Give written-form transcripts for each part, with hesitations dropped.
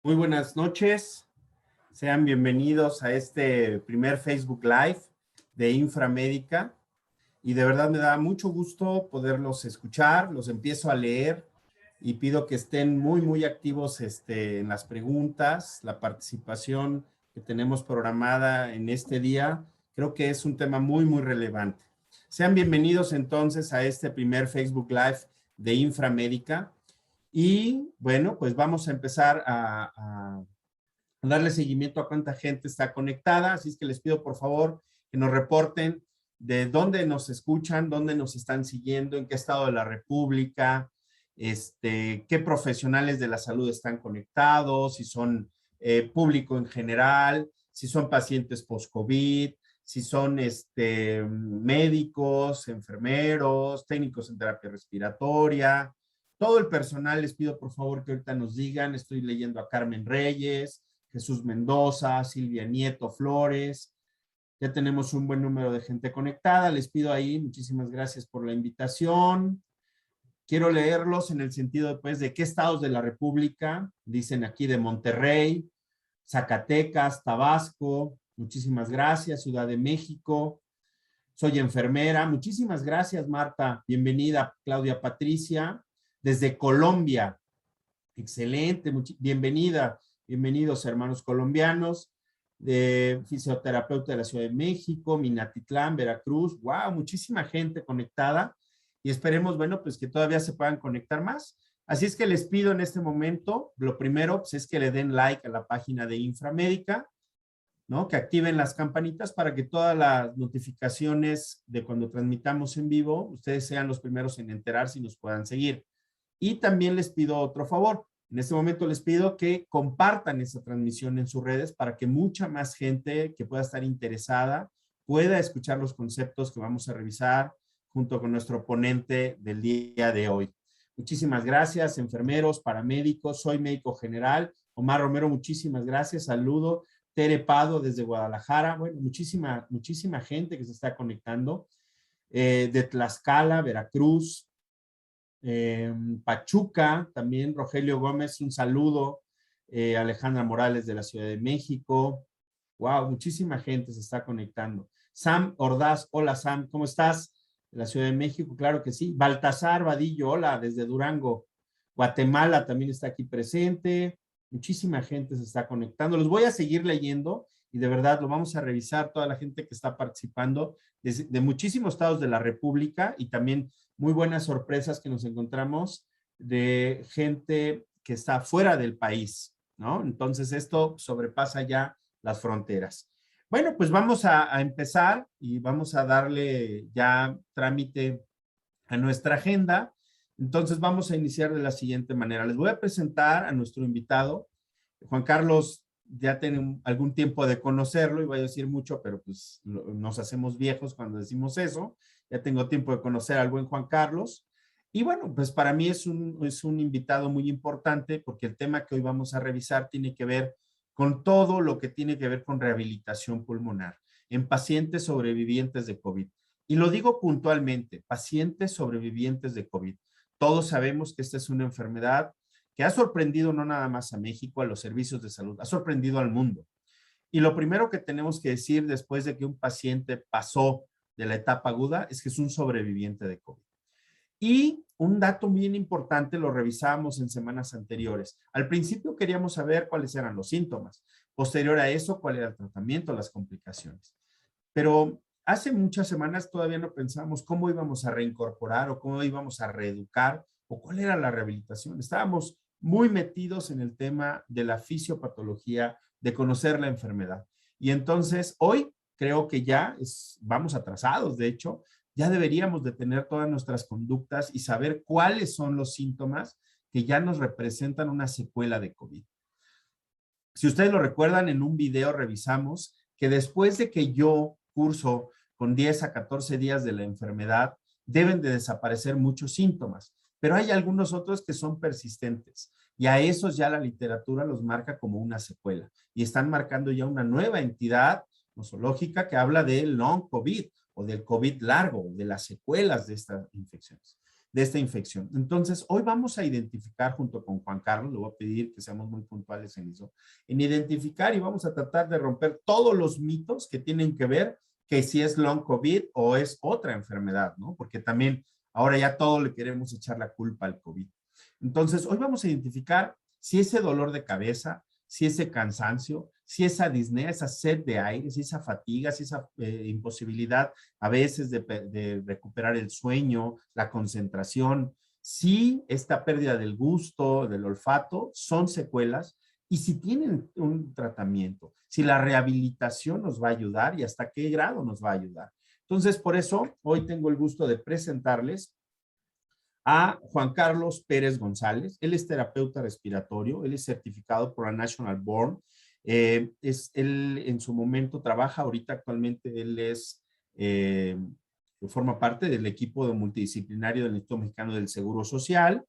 Muy buenas noches, sean bienvenidos a este primer Facebook Live de Inframédica y de verdad me da mucho gusto poderlos escuchar, los empiezo a leer y pido que estén muy activos en las preguntas, la participación que tenemos programada en este día, creo que es un tema muy relevante. Sean bienvenidos entonces a este primer Facebook Live de Inframédica. Y bueno, pues vamos a empezar a darle seguimiento a cuánta gente está conectada. Así es que les pido por favor que nos reporten de dónde nos escuchan, dónde nos están siguiendo, en qué estado de la República, qué profesionales de la salud están conectados, si son público en general, si son pacientes post-COVID, si son médicos, enfermeros, técnicos en terapia respiratoria. Todo el personal les pido por favor que ahorita nos digan. Estoy leyendo a Carmen Reyes, Jesús Mendoza, Silvia Nieto Flores. Ya tenemos un buen número de gente conectada. Les pido ahí, muchísimas gracias por la invitación. Quiero leerlos en el sentido pues, de qué estados de la República. Dicen aquí de Monterrey, Zacatecas, Tabasco. Muchísimas gracias. Ciudad de México. Soy enfermera. Muchísimas gracias, Marta. Bienvenida, Claudia Patricia. Desde Colombia. Excelente. Bienvenida. Bienvenidos, hermanos colombianos. De fisioterapeuta de la Ciudad de México, Minatitlán, Veracruz. ¡Wow! Muchísima gente conectada. Y esperemos, bueno, pues que todavía se puedan conectar más. Así es que les pido en este momento, lo primero pues, es que le den like a la página de Inframédica, ¿no? Que activen las campanitas para que todas las notificaciones de cuando transmitamos en vivo, ustedes sean los primeros en enterarse y nos puedan seguir. Y también les pido otro favor. En este momento les pido que compartan esa transmisión en sus redes para que mucha más gente que pueda estar interesada pueda escuchar los conceptos que vamos a revisar junto con nuestro ponente del día de hoy. Muchísimas gracias, enfermeros, paramédicos. Soy médico general. Omar Romero, muchísimas gracias. Saludo. Tere Pado desde Guadalajara. Bueno, muchísima gente que se está conectando. De Tlaxcala, Veracruz, Pachuca, también Rogelio Gómez, un saludo. Alejandra Morales de la Ciudad de México. Wow, muchísima gente se está conectando. Sam Ordaz, hola Sam, ¿cómo estás? De la Ciudad de México, claro que sí. Baltasar Vadillo, hola, desde Durango. Guatemala también está aquí presente. Muchísima gente se está conectando. Los voy a seguir leyendo y de verdad lo vamos a revisar toda la gente que está participando de muchísimos estados de la República y también muy buenas sorpresas que nos encontramos de gente que está fuera del país, ¿no? Entonces esto sobrepasa ya las fronteras. Bueno, pues vamos a empezar y vamos a darle ya trámite a nuestra agenda. Entonces vamos a iniciar de la siguiente manera. Les voy a presentar a nuestro invitado. Juan Carlos, ya tiene algún tiempo de conocerlo, y voy a decir mucho, pero pues nos hacemos viejos cuando decimos eso. Ya tengo tiempo de conocer al buen Juan Carlos. Y bueno, pues para mí es un invitado muy importante porque el tema que hoy vamos a revisar tiene que ver con todo lo que tiene que ver con rehabilitación pulmonar en pacientes sobrevivientes de COVID. Y lo digo puntualmente, pacientes sobrevivientes de COVID. Todos sabemos que esta es una enfermedad que ha sorprendido no nada más a México, a los servicios de salud, ha sorprendido al mundo. Y lo primero que tenemos que decir después de que un paciente pasó de la etapa aguda es que es un sobreviviente de COVID. Y un dato bien importante, lo revisábamos en semanas anteriores. Al principio queríamos saber cuáles eran los síntomas. Posterior a eso, cuál era el tratamiento, las complicaciones. Pero hace muchas semanas todavía no pensábamos cómo íbamos a reincorporar o cómo íbamos a reeducar o cuál era la rehabilitación. Estábamos muy metidos en el tema de la fisiopatología, de conocer la enfermedad. Y entonces hoy creo que ya vamos atrasados, de hecho, ya deberíamos de tener todas nuestras conductas y saber cuáles son los síntomas que ya nos representan una secuela de COVID. Si ustedes lo recuerdan, en un video revisamos que después de que yo curso con 10 a 14 días de la enfermedad, deben de desaparecer muchos síntomas, pero hay algunos otros que son persistentes y a esos ya la literatura los marca como una secuela y están marcando ya una nueva entidad nosológica que habla de long COVID o del COVID largo, de las secuelas de estas infecciones, de esta infección. Entonces, hoy vamos a identificar junto con Juan Carlos, le voy a pedir que seamos muy puntuales en eso, en identificar y vamos a tratar de romper todos los mitos que tienen que ver que si es long COVID o es otra enfermedad, ¿no? Porque también ahora ya todo le queremos echar la culpa al COVID. Entonces, hoy vamos a identificar si ese dolor de cabeza, si ese cansancio, si esa disnea, esa sed de aire, si esa fatiga, si esa imposibilidad a veces de recuperar el sueño, la concentración, si esta pérdida del gusto, del olfato, son secuelas y si tienen un tratamiento, si la rehabilitación nos va a ayudar y hasta qué grado nos va a ayudar. Entonces, por eso, hoy tengo el gusto de presentarles a Juan Carlos Pérez González. Él es terapeuta respiratorio, él es certificado por la National Board. Él en su momento trabaja, ahorita actualmente él forma parte del equipo multidisciplinario del Instituto Mexicano del Seguro Social.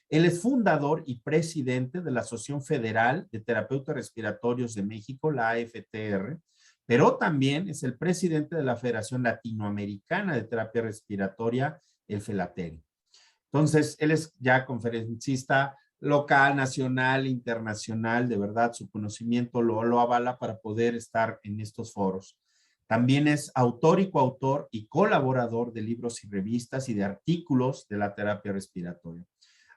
Él es fundador y presidente de la Asociación Federal de Terapeutas Respiratorios de México, la AFTR, pero también es el presidente de la Federación Latinoamericana de Terapia Respiratoria, el FELATERI. Entonces, él es ya conferencista local, nacional, internacional, de verdad, su conocimiento lo avala para poder estar en estos foros. También es autor y coautor y colaborador de libros y revistas y de artículos de la terapia respiratoria.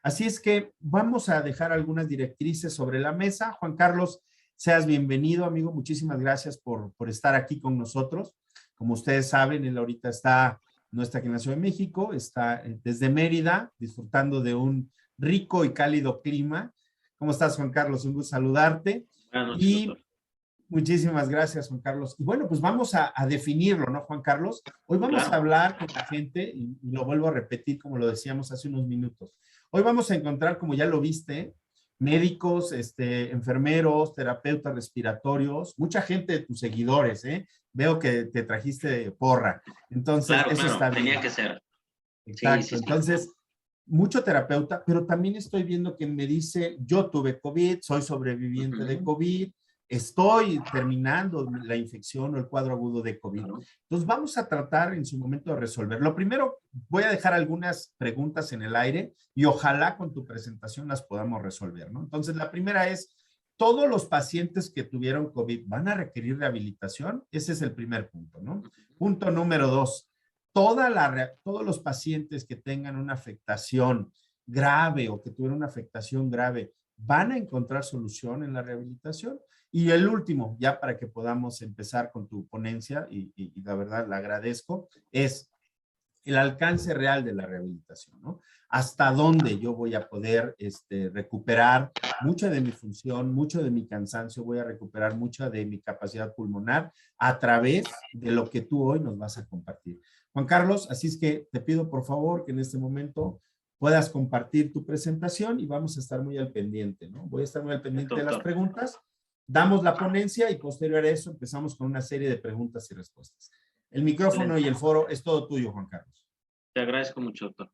Así es que vamos a dejar algunas directrices sobre la mesa. Juan Carlos, seas bienvenido, amigo. Muchísimas gracias por estar aquí con nosotros. Como ustedes saben, él ahorita no está aquí en la Ciudad de México, está desde Mérida, disfrutando de un rico y cálido clima. ¿Cómo estás, Juan Carlos? Un gusto saludarte. Buenas noches, Y doctor. muchísimas gracias, Juan Carlos. Y bueno, pues vamos a definirlo, ¿no, Juan Carlos? Hoy vamos a hablar con la gente, y lo vuelvo a repetir como lo decíamos hace unos minutos. Hoy vamos a encontrar, como ya lo viste, médicos, enfermeros, terapeutas respiratorios, mucha gente de tus seguidores, ¿eh? Veo que te trajiste porra. Entonces, eso está bien. Tenía que ser. Exacto. Sí. Entonces, mucho terapeuta, pero también estoy viendo que me dice, yo tuve COVID, soy sobreviviente de COVID, estoy terminando la infección o el cuadro agudo de COVID. Claro. Entonces, vamos a tratar en su momento de resolver. Lo primero, voy a dejar algunas preguntas en el aire y ojalá con tu presentación las podamos resolver, ¿no? Entonces, la primera es, ¿todos los pacientes que tuvieron COVID van a requerir rehabilitación? Ese es el primer punto, ¿no? Punto número 2. Todos los pacientes que tengan una afectación grave o que tuvieron una afectación grave van a encontrar solución en la rehabilitación. Y el último, ya para que podamos empezar con tu ponencia, y la verdad la agradezco, es el alcance real de la rehabilitación, ¿no? Hasta dónde yo voy a poder recuperar mucha de mi función, mucho de mi cansancio, voy a recuperar mucha de mi capacidad pulmonar a través de lo que tú hoy nos vas a compartir. Juan Carlos, así es que te pido por favor que en este momento puedas compartir tu presentación y vamos a estar muy al pendiente, ¿no? Voy a estar muy al pendiente de las preguntas, damos la ponencia y posterior a eso empezamos con una serie de preguntas y respuestas. El micrófono y el foro es todo tuyo, Juan Carlos. Te agradezco mucho, doctor.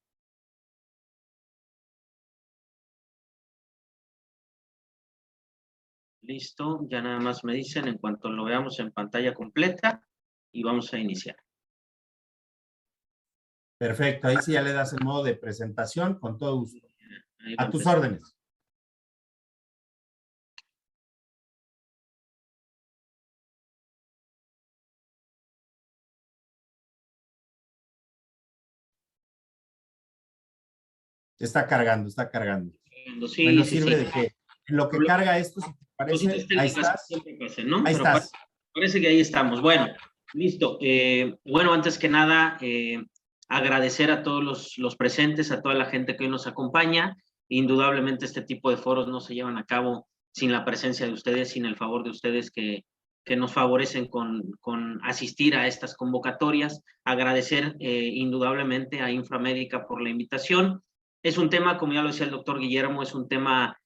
Listo, ya nada más me dicen en cuanto lo veamos en pantalla completa y vamos a iniciar. Perfecto, ahí sí ya le das el modo de presentación con todo gusto. A tus órdenes. Está cargando, está cargando. Sí, bueno, sí, sirve de que en lo que carga esto, si te parece, ahí estás. ¿no? Ahí Pero estás. parece que ahí estamos. Bueno, listo. Bueno, antes que nada, agradecer a todos los presentes, a toda la gente que hoy nos acompaña. Indudablemente este tipo de foros no se llevan a cabo sin la presencia de ustedes, sin el favor de ustedes que nos favorecen con asistir a estas convocatorias. Agradecer indudablemente a Inframédica por la invitación. Es un tema, como ya lo decía el doctor Guillermo, es un tema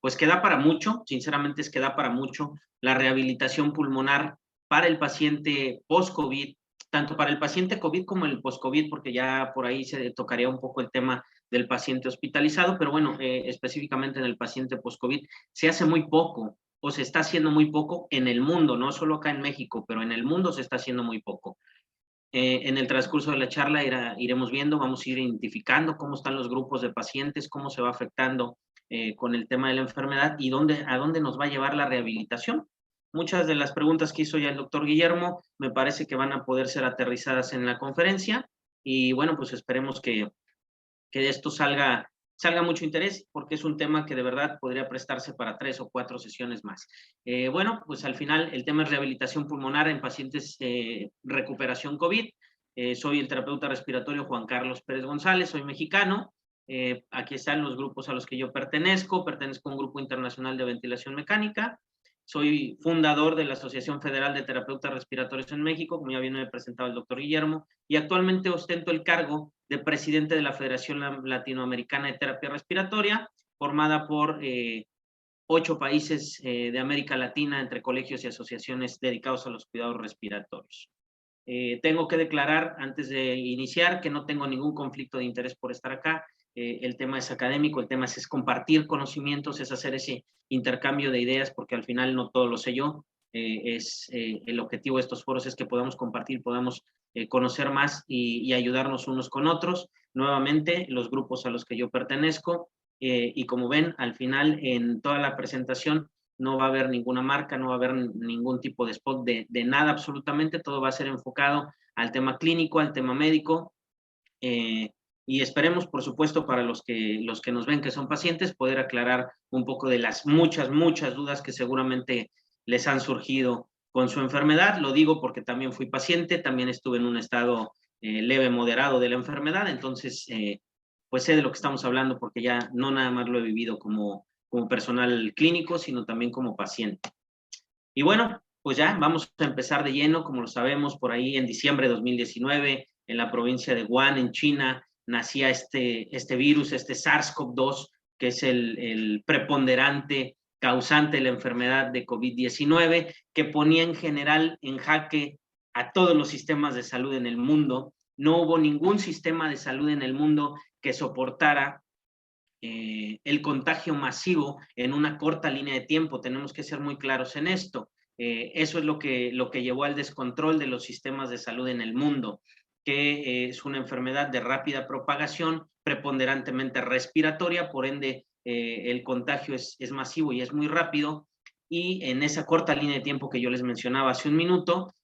pues que da para mucho, sinceramente es que da para mucho. La rehabilitación pulmonar para el paciente post-COVID, tanto para el paciente COVID como el post-COVID, porque ya por ahí se tocaría un poco el tema del paciente hospitalizado, pero bueno, específicamente en el paciente post-COVID se hace muy poco, o se está haciendo muy poco en el mundo, no solo acá en México, pero en el mundo se está haciendo muy poco. En el transcurso de la charla iremos viendo, vamos a ir identificando cómo están los grupos de pacientes, cómo se va afectando con el tema de la enfermedad y a dónde nos va a llevar la rehabilitación. Muchas de las preguntas que hizo ya el doctor Guillermo me parece que van a poder ser aterrizadas en la conferencia y bueno, pues esperemos que de esto salga mucho interés, porque es un tema que de verdad podría prestarse para 3 o 4 sesiones más. Bueno, pues al final el tema es rehabilitación pulmonar en pacientes recuperación COVID. Soy el terapeuta respiratorio Juan Carlos Pérez González, soy mexicano. Aquí están los grupos a los que yo pertenezco a un grupo internacional de ventilación mecánica. Soy fundador de la Asociación Federal de Terapeutas Respiratorios en México, como ya viene presentado el doctor Guillermo, y actualmente ostento el cargo de presidente de la Federación Latinoamericana de Terapia Respiratoria, formada por 8 países de América Latina, entre colegios y asociaciones dedicados a los cuidados respiratorios. Tengo que declarar antes de iniciar que no tengo ningún conflicto de interés por estar acá. El tema es académico, el tema es compartir conocimientos, es hacer ese intercambio de ideas, porque al final no todo lo sé yo. El objetivo de estos foros es que podamos compartir, podamos conocer más y ayudarnos unos con otros. Nuevamente, los grupos a los que yo pertenezco, y como ven, al final en toda la presentación no va a haber ninguna marca, no va a haber ningún tipo de spot de nada absolutamente, todo va a ser enfocado al tema clínico, al tema médico, y esperemos, por supuesto, para los que nos ven que son pacientes, poder aclarar un poco de las muchas dudas que seguramente les han surgido con su enfermedad. Lo digo porque también fui paciente, también estuve en un estado leve, moderado de la enfermedad, entonces, pues sé de lo que estamos hablando porque ya no nada más lo he vivido como personal clínico, sino también como paciente. Y bueno, pues ya vamos a empezar de lleno, como lo sabemos, por ahí en diciembre de 2019, en la provincia de Wuhan, en China, nacía este virus, este SARS-CoV-2, que es el preponderante causante de la enfermedad de COVID-19, que ponía en general en jaque a todos los sistemas de salud en el mundo. No hubo ningún sistema de salud en el mundo que soportara el contagio masivo en una corta línea de tiempo. Tenemos que ser muy claros en esto. Eso es lo que llevó al descontrol de los sistemas de salud en el mundo, que es una enfermedad de rápida propagación, preponderantemente respiratoria, por ende el contagio es masivo y es muy rápido, y en esa corta línea de tiempo que yo les mencionaba hace un minuto,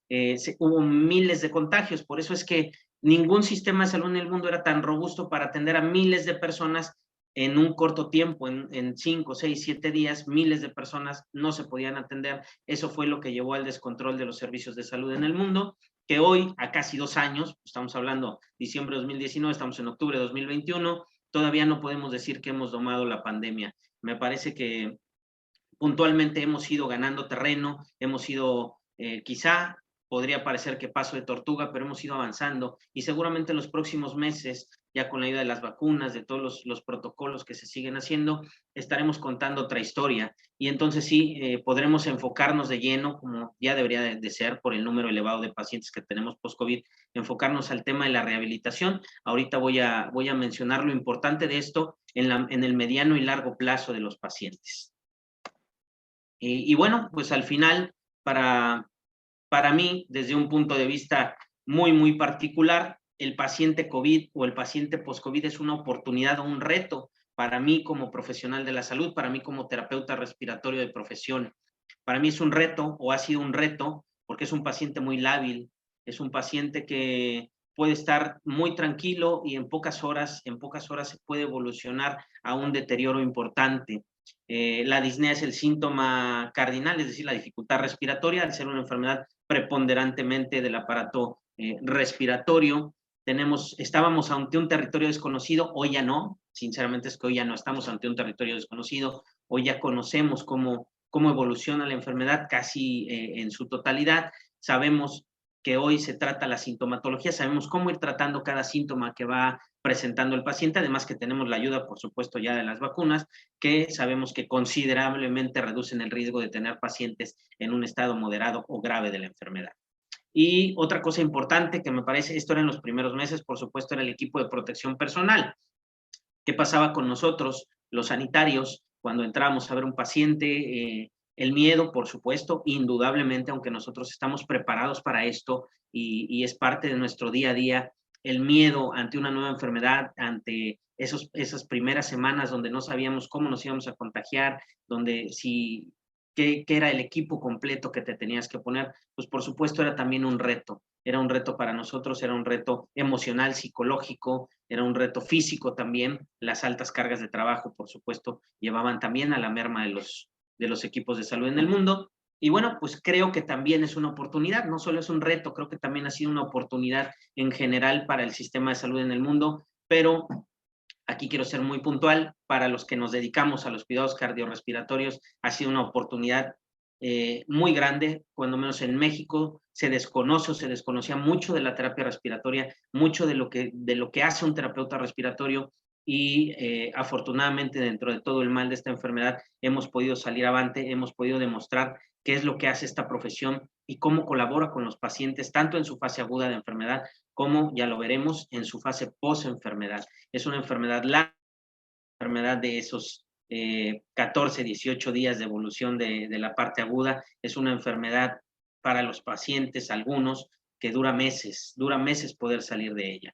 hubo miles de contagios. Por eso es que ningún sistema de salud en el mundo era tan robusto para atender a miles de personas en un corto tiempo, en 5, 6, 7 días, miles de personas no se podían atender. Eso fue lo que llevó al descontrol de los servicios de salud en el mundo, que hoy, a casi 2 años, estamos hablando diciembre de 2019, estamos en octubre de 2021, todavía no podemos decir que hemos domado la pandemia. Me parece que puntualmente hemos ido ganando terreno, hemos ido quizá podría parecer que paso de tortuga, pero hemos ido avanzando y seguramente en los próximos meses, ya con la ayuda de las vacunas, de todos los protocolos que se siguen haciendo, estaremos contando otra historia y entonces sí, podremos enfocarnos de lleno, como ya debería de ser por el número elevado de pacientes que tenemos post-COVID, enfocarnos al tema de la rehabilitación. Ahorita voy a mencionar lo importante de esto en el mediano y largo plazo de los pacientes. Y bueno, pues al final, para mí, desde un punto de vista muy particular, el paciente COVID o el paciente post-COVID es una oportunidad o un reto para mí como profesional de la salud, para mí como terapeuta respiratorio de profesión. Para mí es un reto o ha sido un reto porque es un paciente muy lábil, es un paciente que puede estar muy tranquilo y en pocas horas se puede evolucionar a un deterioro importante. La disnea es el síntoma cardinal, es decir, la dificultad respiratoria, al ser una enfermedad preponderantemente del aparato respiratorio. Estábamos ante un territorio desconocido, hoy ya no, sinceramente es que hoy ya no estamos ante un territorio desconocido, hoy ya conocemos cómo evoluciona la enfermedad casi en su totalidad, sabemos que hoy se trata la sintomatología, sabemos cómo ir tratando cada síntoma que va presentando el paciente, además que tenemos la ayuda, por supuesto, ya de las vacunas, que sabemos que considerablemente reducen el riesgo de tener pacientes en un estado moderado o grave de la enfermedad. Y otra cosa importante que me parece, esto era en los primeros meses, por supuesto, era el equipo de protección personal. ¿Qué pasaba con nosotros, los sanitarios, cuando entrábamos a ver un paciente? El miedo, por supuesto, indudablemente, aunque nosotros estamos preparados para esto y es parte de nuestro día a día, el miedo ante una nueva enfermedad, ante esas primeras semanas donde no sabíamos cómo nos íbamos a contagiar, donde si, qué era el equipo completo que te tenías que poner, pues por supuesto era también un reto. Era un reto para nosotros, era un reto emocional, psicológico, era un reto físico también. Las altas cargas de trabajo, por supuesto, llevaban también a la merma de los equipos de salud en el mundo. Y bueno, pues creo que también es una oportunidad, no solo es un reto, creo que también ha sido una oportunidad en general para el sistema de salud en el mundo, pero aquí quiero ser muy puntual, para los que nos dedicamos a los cuidados cardiorrespiratorios, ha sido una oportunidad muy grande, cuando menos en México se desconoce o se desconocía mucho de la terapia respiratoria, mucho de lo que hace un terapeuta respiratorio y afortunadamente dentro de todo el mal de esta enfermedad hemos podido salir avante, hemos podido demostrar qué es lo que hace esta profesión y cómo colabora con los pacientes, tanto en su fase aguda de enfermedad como, ya lo veremos, en su fase post-enfermedad. Es una enfermedad larga, enfermedad de esos 14, 18 días de evolución de la parte aguda. Es una enfermedad para los pacientes, algunos, que dura meses poder salir de ella.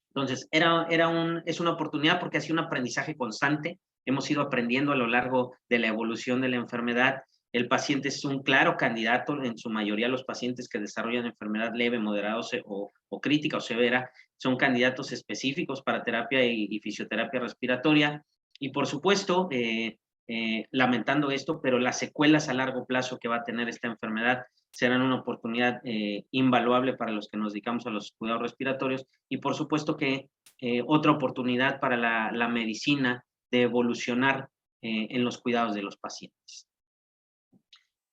Entonces, es una oportunidad porque ha sido un aprendizaje constante. Hemos ido aprendiendo a lo largo de la evolución de la enfermedad. El paciente es un claro candidato, en su mayoría los pacientes que desarrollan enfermedad leve, moderada o crítica o severa, son candidatos específicos para terapia y fisioterapia respiratoria. Y por supuesto, lamentando esto, pero las secuelas a largo plazo que va a tener esta enfermedad serán una oportunidad invaluable para los que nos dedicamos a los cuidados respiratorios y por supuesto que otra oportunidad para la medicina de evolucionar en los cuidados de los pacientes.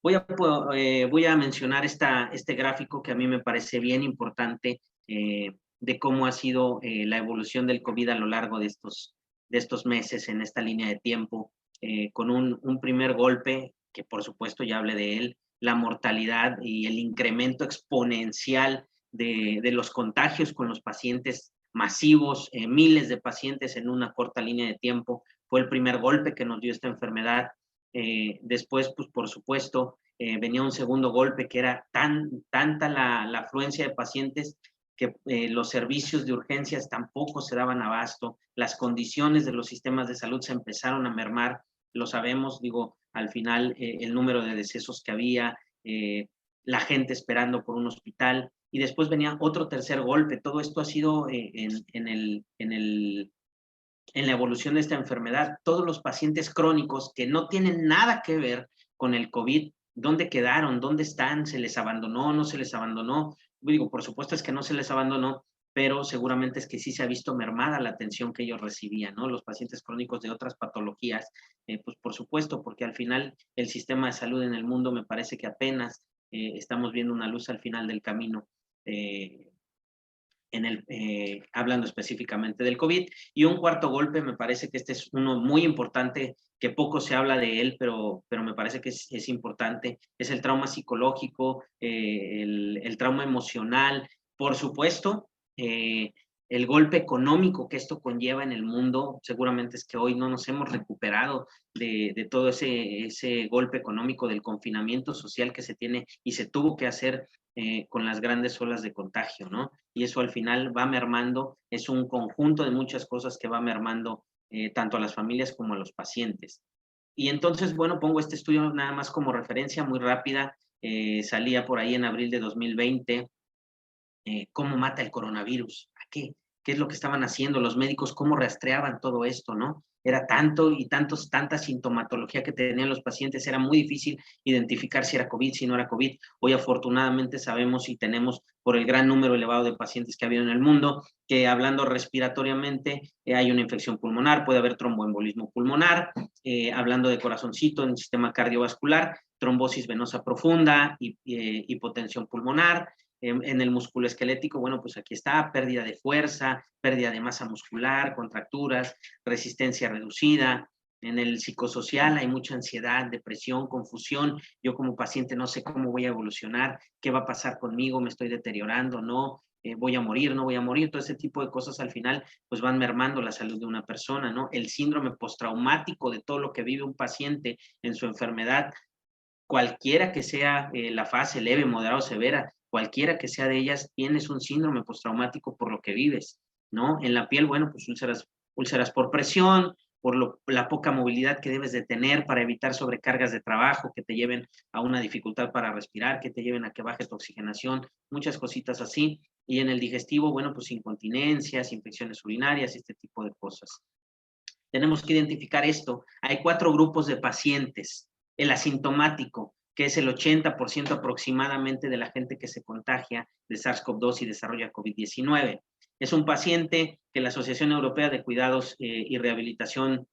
Voy a mencionar este gráfico que a mí me parece bien importante de cómo ha sido la evolución del COVID a lo largo de estos meses en esta línea de tiempo, con un primer golpe, que por supuesto ya hablé de él, la mortalidad y el incremento exponencial de los contagios con los pacientes masivos, miles de pacientes en una corta línea de tiempo, fue el primer golpe que nos dio esta enfermedad. Después, pues por supuesto, venía un segundo golpe que era tanta la afluencia de pacientes que los servicios de urgencias tampoco se daban abasto, las condiciones de los sistemas de salud se empezaron a mermar, lo sabemos, digo, al final el número de decesos que había, la gente esperando por un hospital, y después venía otro tercer golpe. Todo esto ha sido en la evolución de esta enfermedad. Todos los pacientes crónicos que no tienen nada que ver con el COVID, ¿dónde quedaron? ¿Dónde están? ¿Se les abandonó? ¿No se les abandonó? Digo, por supuesto es que no se les abandonó, pero seguramente es que sí se ha visto mermada la atención que ellos recibían, ¿no? Los pacientes crónicos de otras patologías, pues por supuesto, porque al final el sistema de salud en el mundo me parece que apenas estamos viendo una luz al final del camino. Hablando específicamente del COVID. Y un cuarto golpe, me parece que este es uno muy importante, que poco se habla de él, pero me parece que es importante, es el trauma psicológico, el trauma emocional, por supuesto, el golpe económico que esto conlleva en el mundo. Seguramente es que hoy no nos hemos recuperado de todo ese golpe económico del confinamiento social que se tiene y se tuvo que hacer con las grandes olas de contagio, ¿no? Y eso al final va mermando, es un conjunto de muchas cosas que va mermando tanto a las familias como a los pacientes. Y entonces, bueno, pongo este estudio nada más como referencia muy rápida, salía por ahí en abril de 2020, cómo mata el coronavirus, ¿a qué? ¿Qué es lo que estaban haciendo los médicos? ¿Cómo rastreaban todo esto, no? Era tanta sintomatología que tenían los pacientes, era muy difícil identificar si era COVID, si no era COVID. Hoy afortunadamente sabemos y tenemos, por el gran número elevado de pacientes que ha habido en el mundo, que hablando respiratoriamente hay una infección pulmonar, puede haber tromboembolismo pulmonar, hablando de corazoncito en el sistema cardiovascular, trombosis venosa profunda, hipotensión pulmonar, en el músculo esquelético, bueno, pues aquí está, pérdida de fuerza, pérdida de masa muscular, contracturas, resistencia reducida. En el psicosocial hay mucha ansiedad, depresión, confusión. Yo como paciente no sé cómo voy a evolucionar, qué va a pasar conmigo, me estoy deteriorando, no, voy a morir, no voy a morir. Todo ese tipo de cosas al final pues van mermando la salud de una persona, ¿no? El síndrome postraumático de todo lo que vive un paciente en su enfermedad cualquiera que sea la fase leve, moderada o severa, cualquiera que sea de ellas, tienes un síndrome postraumático por lo que vives, ¿no? En la piel, bueno, pues úlceras por presión, por la poca movilidad que debes de tener para evitar sobrecargas de trabajo que te lleven a una dificultad para respirar, que te lleven a que baje tu oxigenación, muchas cositas así. Y en el digestivo, bueno, pues incontinencias, infecciones urinarias, este tipo de cosas. Tenemos que identificar esto. Hay 4 grupos de pacientes. El asintomático, que es el 80% aproximadamente de la gente que se contagia de SARS-CoV-2 y desarrolla COVID-19. Es un paciente que la Asociación Europea de Cuidados y Rehabilitación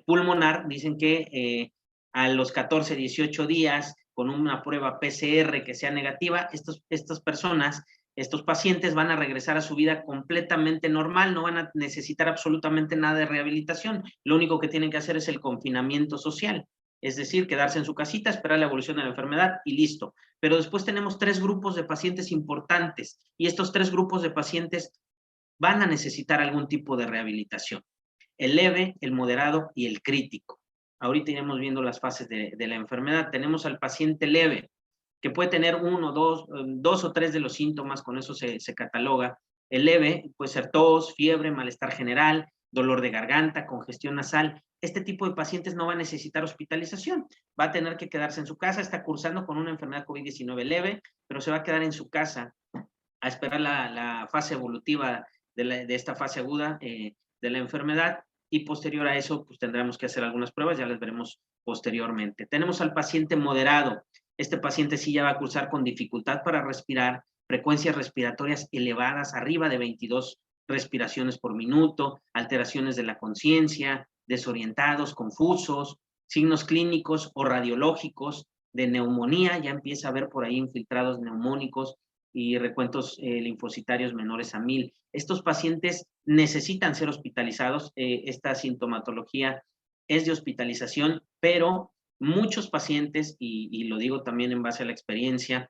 Pulmonar dicen que a los 14, 18 días, con una prueba PCR que sea negativa, estas personas, estos pacientes van a regresar a su vida completamente normal, no van a necesitar absolutamente nada de rehabilitación. Lo único que tienen que hacer es el confinamiento social, es decir, quedarse en su casita, esperar la evolución de la enfermedad y listo. Pero después tenemos 3 grupos de pacientes importantes y estos 3 grupos de pacientes van a necesitar algún tipo de rehabilitación. El leve, el moderado y el crítico. Ahorita iremos viendo las fases de la enfermedad. Tenemos al paciente leve, que puede tener 1, 2 o 3 de los síntomas, con eso se cataloga. El leve puede ser tos, fiebre, malestar general, dolor de garganta, congestión nasal. Este tipo de pacientes no va a necesitar hospitalización, va a tener que quedarse en su casa, está cursando con una enfermedad COVID-19 leve, pero se va a quedar en su casa a esperar la fase evolutiva de esta fase aguda de la enfermedad, y posterior a eso pues tendremos que hacer algunas pruebas, ya les veremos posteriormente. Tenemos al paciente moderado. Este paciente sí ya va a cursar con dificultad para respirar, frecuencias respiratorias elevadas, arriba de 22 respiraciones por minuto, alteraciones de la conciencia, desorientados, confusos, signos clínicos o radiológicos de neumonía, ya empieza a haber por ahí infiltrados neumónicos y recuentos linfocitarios menores a 1000. Estos pacientes necesitan ser hospitalizados. Esta sintomatología es de hospitalización, pero muchos pacientes, y lo digo también en base a la experiencia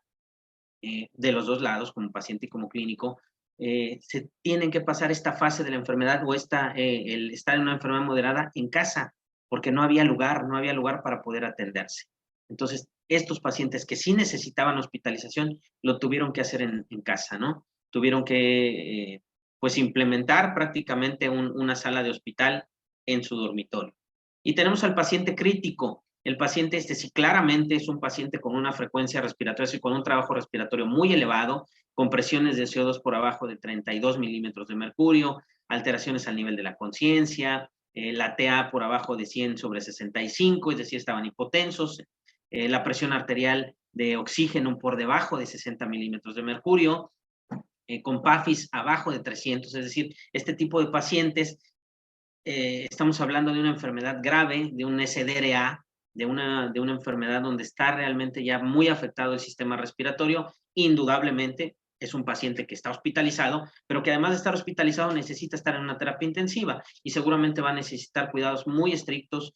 de los dos lados, como paciente y como clínico, se tienen que pasar esta fase de la enfermedad o el estar en una enfermedad moderada en casa, porque no había lugar para poder atenderse. Entonces, estos pacientes que sí necesitaban hospitalización, lo tuvieron que hacer en casa, ¿no? Tuvieron que, pues, implementar prácticamente una sala de hospital en su dormitorio. Y tenemos al paciente crítico. El paciente sí claramente es un paciente con una frecuencia respiratoria y con un trabajo respiratorio muy elevado, con presiones de CO2 por abajo de 32 milímetros de mercurio, alteraciones al nivel de la conciencia, la TA por abajo de 100/65, es decir, estaban hipotensos, la presión arterial de oxígeno por debajo de 60 milímetros de mercurio, con PAFIS abajo de 300, es decir, este tipo de pacientes, estamos hablando de una enfermedad grave, de un SDRA, de una enfermedad donde está realmente ya muy afectado el sistema respiratorio. Indudablemente es un paciente que está hospitalizado, pero que además de estar hospitalizado necesita estar en una terapia intensiva y seguramente va a necesitar cuidados muy estrictos,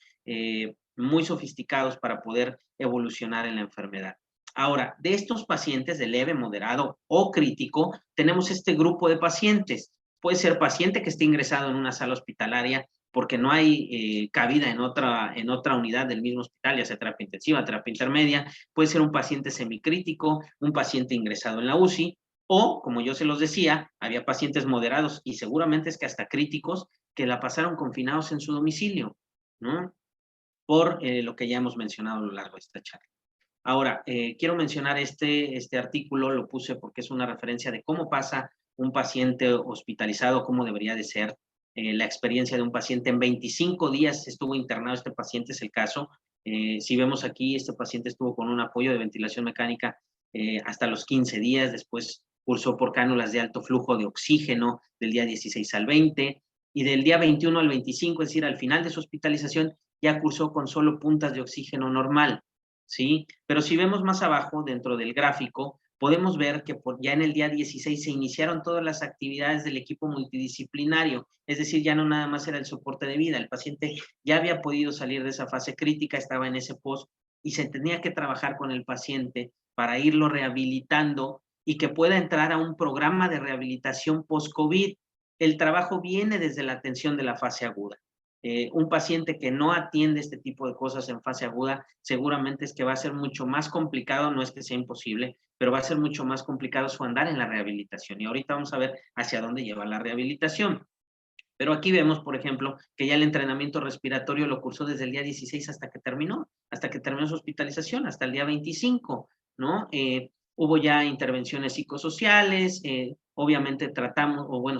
muy sofisticados para poder evolucionar en la enfermedad. Ahora, de estos pacientes de leve, moderado o crítico, tenemos este grupo de pacientes. Puede ser paciente que esté ingresado en una sala hospitalaria porque no hay cabida en otra unidad del mismo hospital, ya sea terapia intensiva, terapia intermedia. Puede ser un paciente semicrítico, un paciente ingresado en la UCI, o, como yo se los decía, había pacientes moderados y seguramente es que hasta críticos que la pasaron confinados en su domicilio, ¿no? Por lo que ya hemos mencionado a lo largo de esta charla. Ahora, quiero mencionar este artículo, lo puse porque es una referencia de cómo pasa un paciente hospitalizado, cómo debería de ser la experiencia de un paciente. En 25 días estuvo internado este paciente, es el caso. Si vemos aquí, este paciente estuvo con un apoyo de ventilación mecánica hasta los 15 días, después cursó por cánulas de alto flujo de oxígeno del día 16 al 20, y del día 21 al 25, es decir, al final de su hospitalización, ya cursó con solo puntas de oxígeno normal, ¿sí? Pero si vemos más abajo, dentro del gráfico, podemos ver que ya en el día 16 se iniciaron todas las actividades del equipo multidisciplinario, es decir, ya no nada más era el soporte de vida, el paciente ya había podido salir de esa fase crítica, estaba en ese post, y se tenía que trabajar con el paciente para irlo rehabilitando y que pueda entrar a un programa de rehabilitación post-COVID. El trabajo viene desde la atención de la fase aguda. Un paciente que no atiende este tipo de cosas en fase aguda, seguramente es que va a ser mucho más complicado, no es que sea imposible, pero va a ser mucho más complicado su andar en la rehabilitación. Y ahorita vamos a ver hacia dónde lleva la rehabilitación. Pero aquí vemos, por ejemplo, que ya el entrenamiento respiratorio lo cursó desde el día 16 hasta que terminó su hospitalización, hasta el día 25, ¿no? Hubo ya intervenciones psicosociales, obviamente tratamos, o bueno,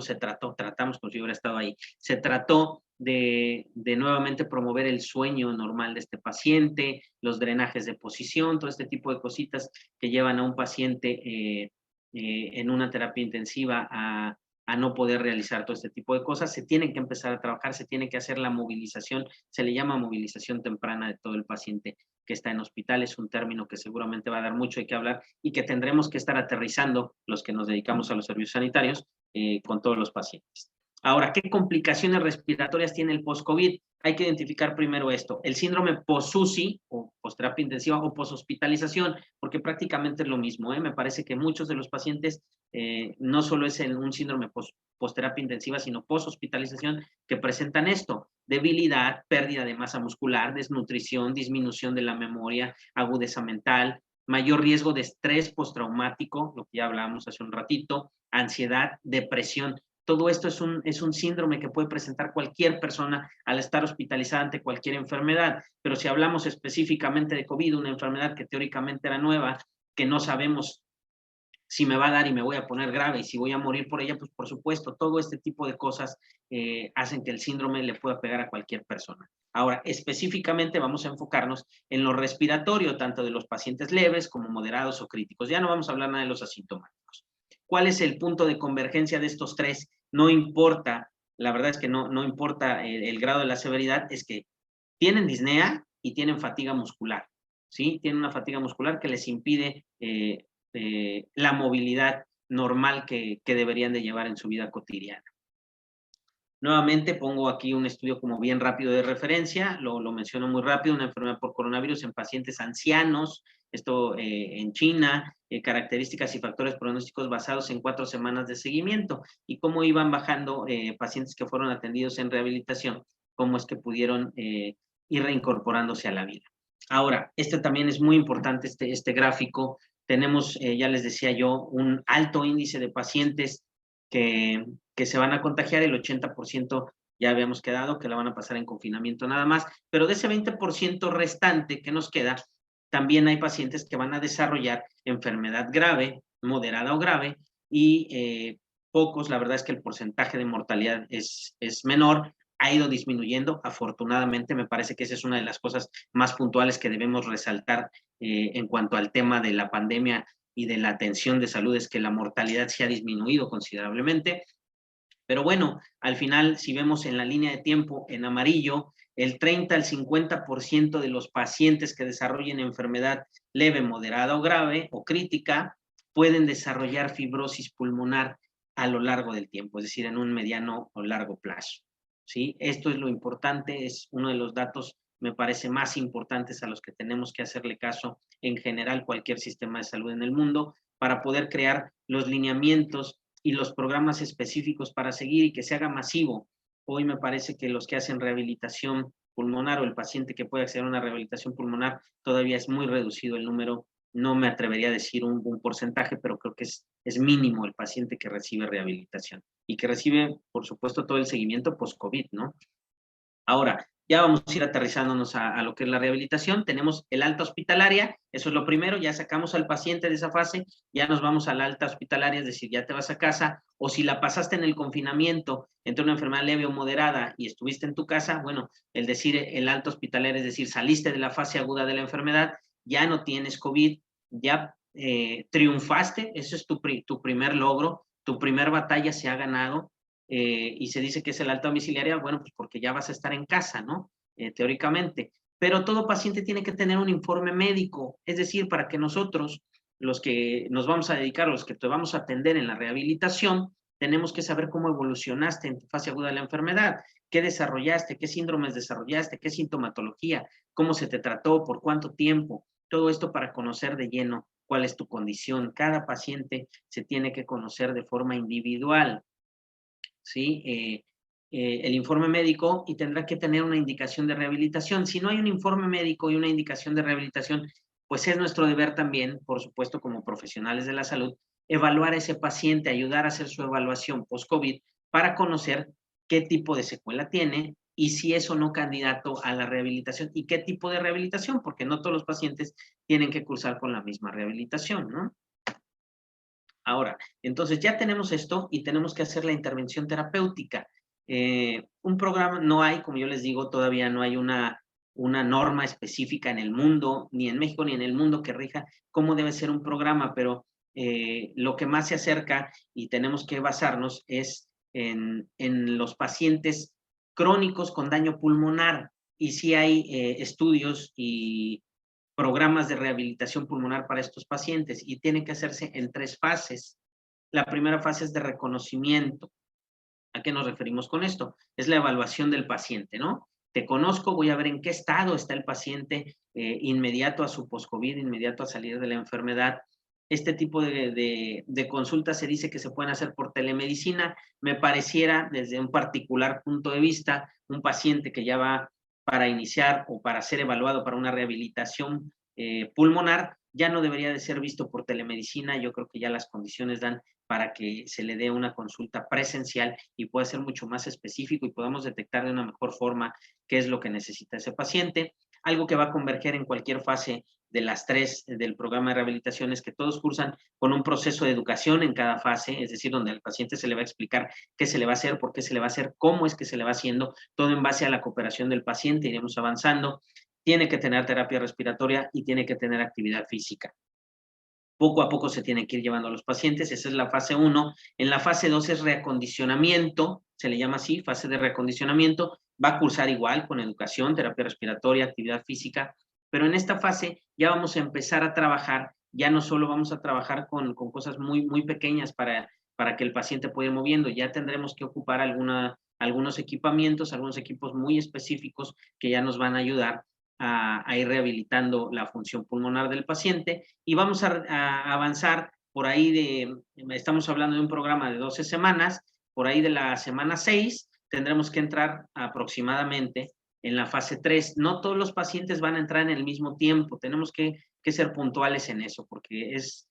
tratamos como si hubiera estado ahí, se trató de nuevamente promover el sueño normal de este paciente, los drenajes de posición, todo este tipo de cositas que llevan a un paciente en una terapia intensiva a no poder realizar todo este tipo de cosas. Se tienen que empezar a trabajar, se tiene que hacer la movilización, se le llama movilización temprana de todo el paciente que está en hospital, es un término que seguramente va a dar mucho de qué hablar y que tendremos que estar aterrizando los que nos dedicamos a los servicios sanitarios con todos los pacientes. Ahora, ¿qué complicaciones respiratorias tiene el post-COVID? Hay que identificar primero esto, el síndrome post-UCI o post-terapia intensiva o post-hospitalización, porque prácticamente es lo mismo. Me parece que muchos de los pacientes no solo es un síndrome post-terapia intensiva, sino post-hospitalización que presentan esto, debilidad, pérdida de masa muscular, desnutrición, disminución de la memoria, agudeza mental, mayor riesgo de estrés postraumático, lo que ya hablábamos hace un ratito, ansiedad, depresión. Todo esto es un síndrome que puede presentar cualquier persona al estar hospitalizada ante cualquier enfermedad, pero si hablamos específicamente de COVID, una enfermedad que teóricamente era nueva, que no sabemos si me va a dar y me voy a poner grave y si voy a morir por ella, pues por supuesto, todo este tipo de cosas hacen que el síndrome le pueda pegar a cualquier persona. Ahora, específicamente vamos a enfocarnos en lo respiratorio, tanto de los pacientes leves como moderados o críticos. Ya no vamos a hablar nada de los asintomáticos. ¿Cuál es el punto de convergencia de estos tres? No importa, la verdad es que no importa el grado de la severidad, es que tienen disnea y tienen fatiga muscular, ¿sí? Tienen una fatiga muscular que les impide la movilidad normal que deberían de llevar en su vida cotidiana. Nuevamente pongo aquí un estudio como bien rápido de referencia, lo menciono muy rápido, una enfermedad por coronavirus en pacientes ancianos, esto en China, características y factores pronósticos basados en 4 semanas de seguimiento y cómo iban bajando pacientes que fueron atendidos en rehabilitación, cómo es que pudieron ir reincorporándose a la vida. Ahora, este también es muy importante, este gráfico. Tenemos, ya les decía yo, un alto índice de pacientes que se van a contagiar, el 80% ya habíamos quedado, que la van a pasar en confinamiento nada más, pero de ese 20% restante que nos queda, también hay pacientes que van a desarrollar enfermedad grave, moderada o grave, y pocos, la verdad es que el porcentaje de mortalidad es menor, ha ido disminuyendo, afortunadamente, me parece que esa es una de las cosas más puntuales que debemos resaltar en cuanto al tema de la pandemia y de la atención de salud, es que la mortalidad se ha disminuido considerablemente. Pero bueno, al final, si vemos en la línea de tiempo en amarillo, el 30 al 50% de los pacientes que desarrollen enfermedad leve, moderada o grave o crítica pueden desarrollar fibrosis pulmonar a lo largo del tiempo, es decir, en un mediano o largo plazo. ¿Sí? Esto es lo importante, es uno de los datos, me parece, más importantes a los que tenemos que hacerle caso en general cualquier sistema de salud en el mundo para poder crear los lineamientos y los programas específicos para seguir y que se haga masivo. Hoy me parece que los que hacen rehabilitación pulmonar o el paciente que puede acceder a una rehabilitación pulmonar todavía es muy reducido el número. No me atrevería a decir un porcentaje, pero creo que es mínimo el paciente que recibe rehabilitación y que recibe, por supuesto, todo el seguimiento post-COVID, ¿no? Ahora, ya vamos a ir aterrizándonos a lo que es la rehabilitación. Tenemos el alta hospitalaria, eso es lo primero, ya sacamos al paciente de esa fase, ya nos vamos a la alta hospitalaria, es decir, ya te vas a casa, o si la pasaste en el confinamiento entre una enfermedad leve o moderada y estuviste en tu casa, bueno, el decir el alta hospitalaria, es decir, saliste de la fase aguda de la enfermedad, ya no tienes COVID, ya triunfaste, eso es tu primer logro, tu primer batalla se ha ganado, y se dice que es el alta domiciliaria, bueno, pues porque ya vas a estar en casa, ¿no? Teóricamente. Pero todo paciente tiene que tener un informe médico, es decir, para que nosotros, los que nos vamos a dedicar, los que te vamos a atender en la rehabilitación, tenemos que saber cómo evolucionaste en tu fase aguda de la enfermedad, qué desarrollaste, qué síndromes desarrollaste, qué sintomatología, cómo se te trató, por cuánto tiempo, todo esto para conocer de lleno cuál es tu condición. Cada paciente se tiene que conocer de forma individual, ¿sí? el informe médico y tendrá que tener una indicación de rehabilitación. Si no hay un informe médico y una indicación de rehabilitación, pues es nuestro deber también, por supuesto, como profesionales de la salud, evaluar a ese paciente, ayudar a hacer su evaluación post-COVID para conocer qué tipo de secuela tiene y si es o no candidato a la rehabilitación y qué tipo de rehabilitación, porque no todos los pacientes tienen que cursar con la misma rehabilitación, ¿no? Ahora, entonces ya tenemos esto y tenemos que hacer la intervención terapéutica. Un programa no hay, como yo les digo, todavía no hay una norma específica en el mundo, ni en México ni en el mundo que rija cómo debe ser un programa, pero lo que más se acerca y tenemos que basarnos es en los pacientes crónicos con daño pulmonar. Y sí hay estudios y programas de rehabilitación pulmonar para estos pacientes y tiene que hacerse en 3 fases. La primera fase es de reconocimiento. ¿A qué nos referimos con esto? Es la evaluación del paciente, ¿no? Te conozco, voy a ver en qué estado está el paciente inmediato a su post-COVID, inmediato a salir de la enfermedad. Este tipo de consultas se dice que se pueden hacer por telemedicina. Me pareciera, desde un particular punto de vista, un paciente que ya va para iniciar o para ser evaluado para una rehabilitación pulmonar, ya no debería de ser visto por telemedicina. Yo creo que ya las condiciones dan para que se le dé una consulta presencial y pueda ser mucho más específico y podamos detectar de una mejor forma qué es lo que necesita ese paciente. Algo que va a converger en cualquier fase de las 3 del programa de rehabilitación es que todos cursan con un proceso de educación en cada fase, es decir, donde al paciente se le va a explicar qué se le va a hacer, por qué se le va a hacer, cómo es que se le va haciendo, todo en base a la cooperación del paciente, iremos avanzando. Tiene que tener terapia respiratoria y tiene que tener actividad física. Poco a poco se tienen que ir llevando a los pacientes, esa es la fase 1. En la fase 2 es reacondicionamiento, se le llama así, fase de reacondicionamiento, va a cursar igual con educación, terapia respiratoria, actividad física, pero en esta fase ya vamos a empezar a trabajar, ya no solo vamos a trabajar con cosas muy pequeñas para que el paciente pueda ir moviendo, ya tendremos que ocupar algunos equipamientos, algunos equipos muy específicos que ya nos van a ayudar a ir rehabilitando la función pulmonar del paciente y vamos a avanzar por ahí estamos hablando de un programa de 12 semanas, por ahí de la semana 6 tendremos que entrar aproximadamente en la fase 3. No todos los pacientes van a entrar en el mismo tiempo, tenemos que ser puntuales en eso, porque es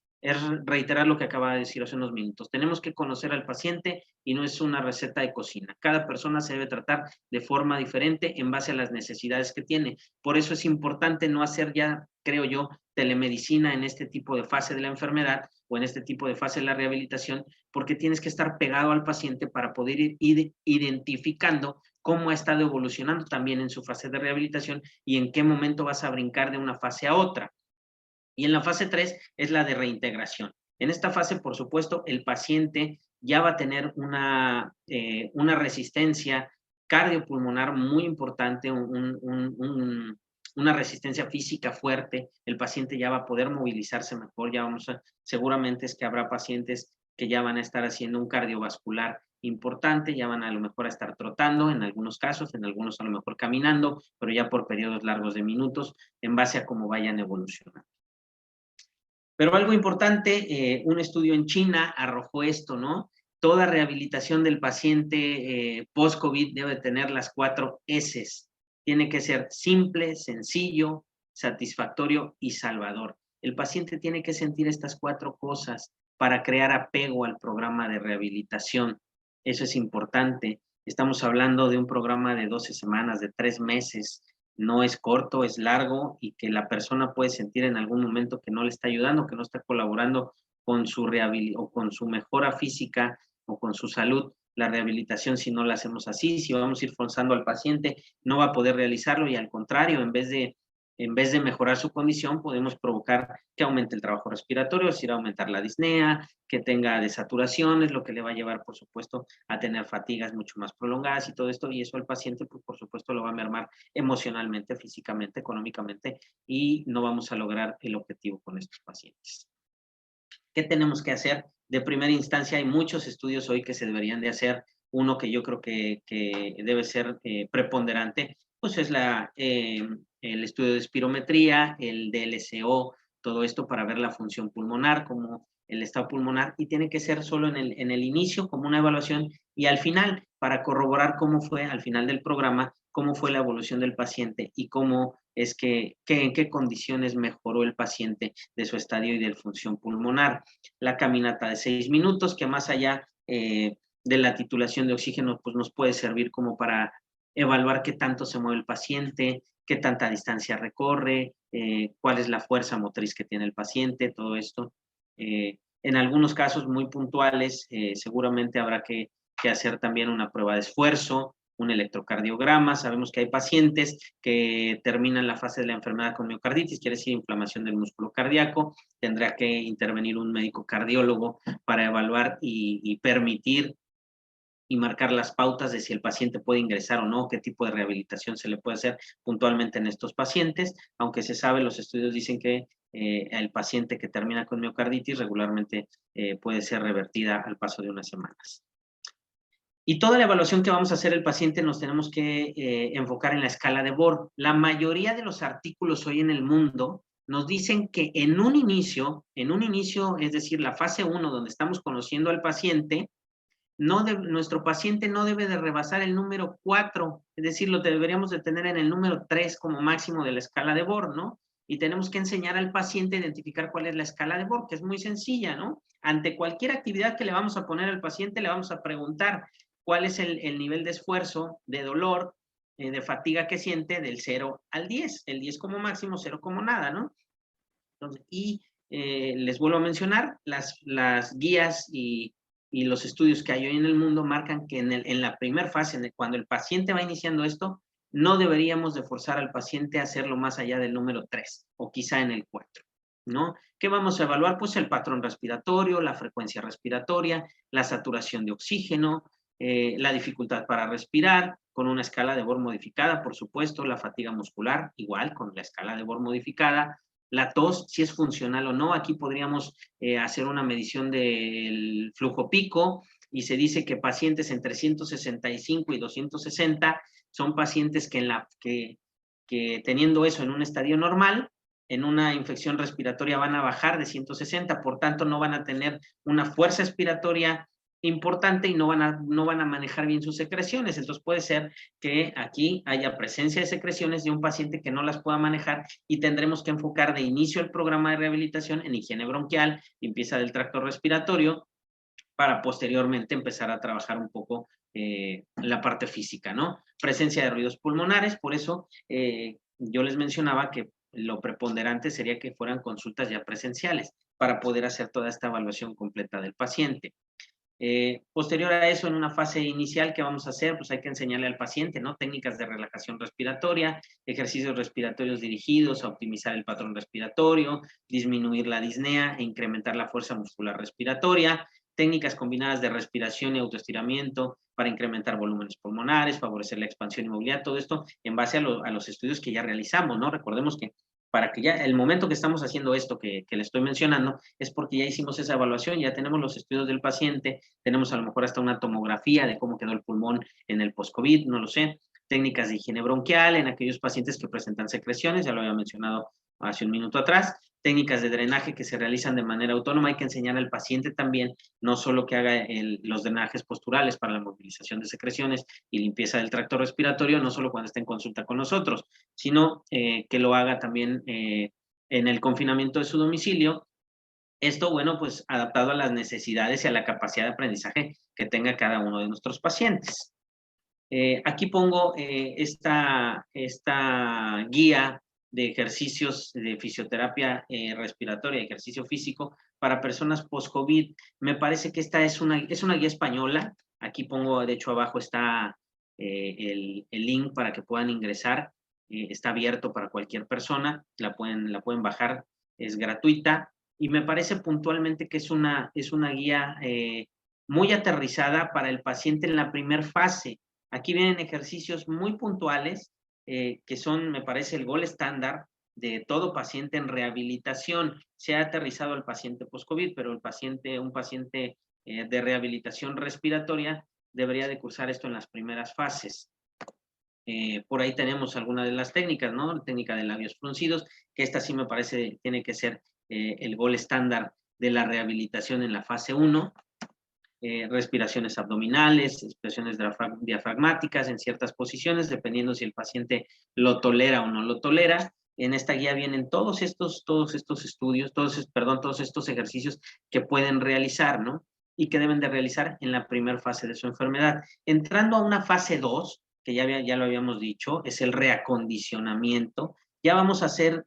reiterar lo que acaba de decir hace unos minutos. Tenemos que conocer al paciente y no es una receta de cocina. Cada persona se debe tratar de forma diferente en base a las necesidades que tiene. Por eso es importante no hacer ya, creo yo, telemedicina en este tipo de fase de la enfermedad o en este tipo de fase de la rehabilitación, porque tienes que estar pegado al paciente para poder ir identificando cómo ha estado evolucionando también en su fase de rehabilitación y en qué momento vas a brincar de una fase a otra. Y en la fase 3 es la de reintegración. En esta fase, por supuesto, el paciente ya va a tener una resistencia cardiopulmonar muy importante, una resistencia física fuerte, el paciente ya va a poder movilizarse mejor, seguramente es que habrá pacientes que ya van a estar haciendo un cardiovascular importante, ya van a lo mejor a estar trotando en algunos casos, en algunos a lo mejor caminando, pero ya por periodos largos de minutos, en base a cómo vayan evolucionando. Pero algo importante, un estudio en China arrojó esto, ¿no? Toda rehabilitación del paciente post-COVID debe tener las 4 S's. Tiene que ser simple, sencillo, satisfactorio y salvador. El paciente tiene que sentir estas 4 cosas para crear apego al programa de rehabilitación. Eso es importante. Estamos hablando de un programa de 12 semanas, de 3 meses, no es corto, es largo y que la persona puede sentir en algún momento que no le está ayudando, que no está colaborando con su o con su mejora física o con su salud. La rehabilitación, si no la hacemos así, si vamos a ir forzando al paciente, no va a poder realizarlo y al contrario, en vez de mejorar su condición, podemos provocar que aumente el trabajo respiratorio, es decir, aumentar la disnea, que tenga desaturaciones, lo que le va a llevar, por supuesto, a tener fatigas mucho más prolongadas y todo esto, y eso al paciente, pues, por supuesto, lo va a mermar emocionalmente, físicamente, económicamente, y no vamos a lograr el objetivo con estos pacientes. ¿Qué tenemos que hacer? De primera instancia, hay muchos estudios hoy que se deberían de hacer. Uno que yo creo que debe ser preponderante, pues es el estudio de espirometría, el DLCO, todo esto para ver la función pulmonar, como el estado pulmonar, y tiene que ser solo en el inicio como una evaluación y al final para corroborar cómo fue al final del programa, cómo fue la evolución del paciente y cómo es en qué condiciones mejoró el paciente de su estadio y de función pulmonar. La caminata de 6 minutos, que más allá de la titulación de oxígeno, pues nos puede servir como para evaluar qué tanto se mueve el paciente, qué tanta distancia recorre, cuál es la fuerza motriz que tiene el paciente, todo esto. En algunos casos muy puntuales, seguramente habrá que hacer también una prueba de esfuerzo, un electrocardiograma. Sabemos que hay pacientes que terminan la fase de la enfermedad con miocarditis, quiere decir inflamación del músculo cardíaco. Tendrá que intervenir un médico cardiólogo para evaluar y permitir y marcar las pautas de si el paciente puede ingresar o no, qué tipo de rehabilitación se le puede hacer puntualmente en estos pacientes, aunque se sabe, los estudios dicen que el paciente que termina con miocarditis regularmente puede ser revertida al paso de unas semanas. Y toda la evaluación que vamos a hacer el paciente nos tenemos que enfocar en la escala de Borg. La mayoría de los artículos hoy en el mundo nos dicen que en un inicio, es decir, la fase 1, donde estamos conociendo al paciente, nuestro paciente no debe de rebasar el número 4, es decir, lo deberíamos de tener en el número 3 como máximo de la escala de Borg, ¿no? Y tenemos que enseñar al paciente a identificar cuál es la escala de Borg, que es muy sencilla, ¿no? Ante cualquier actividad que le vamos a poner al paciente, le vamos a preguntar cuál es el nivel de esfuerzo, de dolor, de fatiga que siente del 0 al 10, el 10 como máximo, 0 como nada, ¿no? Entonces, les vuelvo a mencionar, las guías y los estudios que hay hoy en el mundo marcan que en la primera fase, cuando el paciente va iniciando esto, no deberíamos de forzar al paciente a hacerlo más allá del número 3 o quizá en el 4, ¿no? ¿Qué vamos a evaluar? Pues el patrón respiratorio, la frecuencia respiratoria, la saturación de oxígeno, la dificultad para respirar, con una escala de Borg modificada, por supuesto, la fatiga muscular, igual, con la escala de Borg modificada, la tos, si es funcional o no. Aquí podríamos hacer una medición del flujo pico y se dice que pacientes entre 165 y 260 son pacientes que teniendo eso en un estadio normal, en una infección respiratoria van a bajar de 160, por tanto no van a tener una fuerza expiratoria importante y no van a manejar bien sus secreciones. Entonces puede ser que aquí haya presencia de secreciones de un paciente que no las pueda manejar y tendremos que enfocar de inicio el programa de rehabilitación en higiene bronquial, limpieza del tracto respiratorio, para posteriormente empezar a trabajar un poco la parte física, ¿no? Presencia de ruidos pulmonares, por eso yo les mencionaba que lo preponderante sería que fueran consultas ya presenciales para poder hacer toda esta evaluación completa del paciente. Posterior a eso, en una fase inicial, ¿qué vamos a hacer? Pues hay que enseñarle al paciente, ¿no? Técnicas de relajación respiratoria, ejercicios respiratorios dirigidos a optimizar el patrón respiratorio, disminuir la disnea e incrementar la fuerza muscular respiratoria, técnicas combinadas de respiración y autoestiramiento para incrementar volúmenes pulmonares, favorecer la expansión y movilidad, todo esto en base a los estudios que ya realizamos, ¿no? Recordemos que para que ya el momento que estamos haciendo esto que le estoy mencionando es porque ya hicimos esa evaluación, ya tenemos los estudios del paciente, tenemos a lo mejor hasta una tomografía de cómo quedó el pulmón en el post-COVID, no lo sé, técnicas de higiene bronquial en aquellos pacientes que presentan secreciones, ya lo había mencionado hace un minuto atrás, técnicas de drenaje que se realizan de manera autónoma, hay que enseñar al paciente también, no solo que haga los drenajes posturales para la movilización de secreciones y limpieza del tracto respiratorio, no solo cuando esté en consulta con nosotros, sino que lo haga también en el confinamiento de su domicilio. Esto, bueno, pues adaptado a las necesidades y a la capacidad de aprendizaje que tenga cada uno de nuestros pacientes. Aquí pongo esta guía de ejercicios de fisioterapia respiratoria, ejercicio físico para personas post-COVID. Me parece que esta es una guía española. Aquí pongo, de hecho, abajo está el link para que puedan ingresar. Está abierto para cualquier persona. La pueden bajar, es gratuita. Y me parece puntualmente que es una guía muy aterrizada para el paciente en la primera fase. Aquí vienen ejercicios muy puntuales que son, me parece, el gol estándar de todo paciente en rehabilitación. Se ha aterrizado al paciente post-COVID, pero un paciente de rehabilitación respiratoria debería de cursar esto en las primeras fases. Por ahí tenemos algunas de las técnicas, ¿no? La técnica de labios fruncidos, que esta sí me parece tiene que ser el gol estándar de la rehabilitación en la fase 1. respiraciones abdominales, respiraciones diafragmáticas en ciertas posiciones, dependiendo si el paciente lo tolera o no lo tolera. En esta guía vienen todos estos estudios, todos estos ejercicios que pueden realizar, ¿no? Y que deben de realizar en la primera fase de su enfermedad. Entrando a una fase 2, que ya lo habíamos dicho, es el reacondicionamiento. Ya vamos a hacer,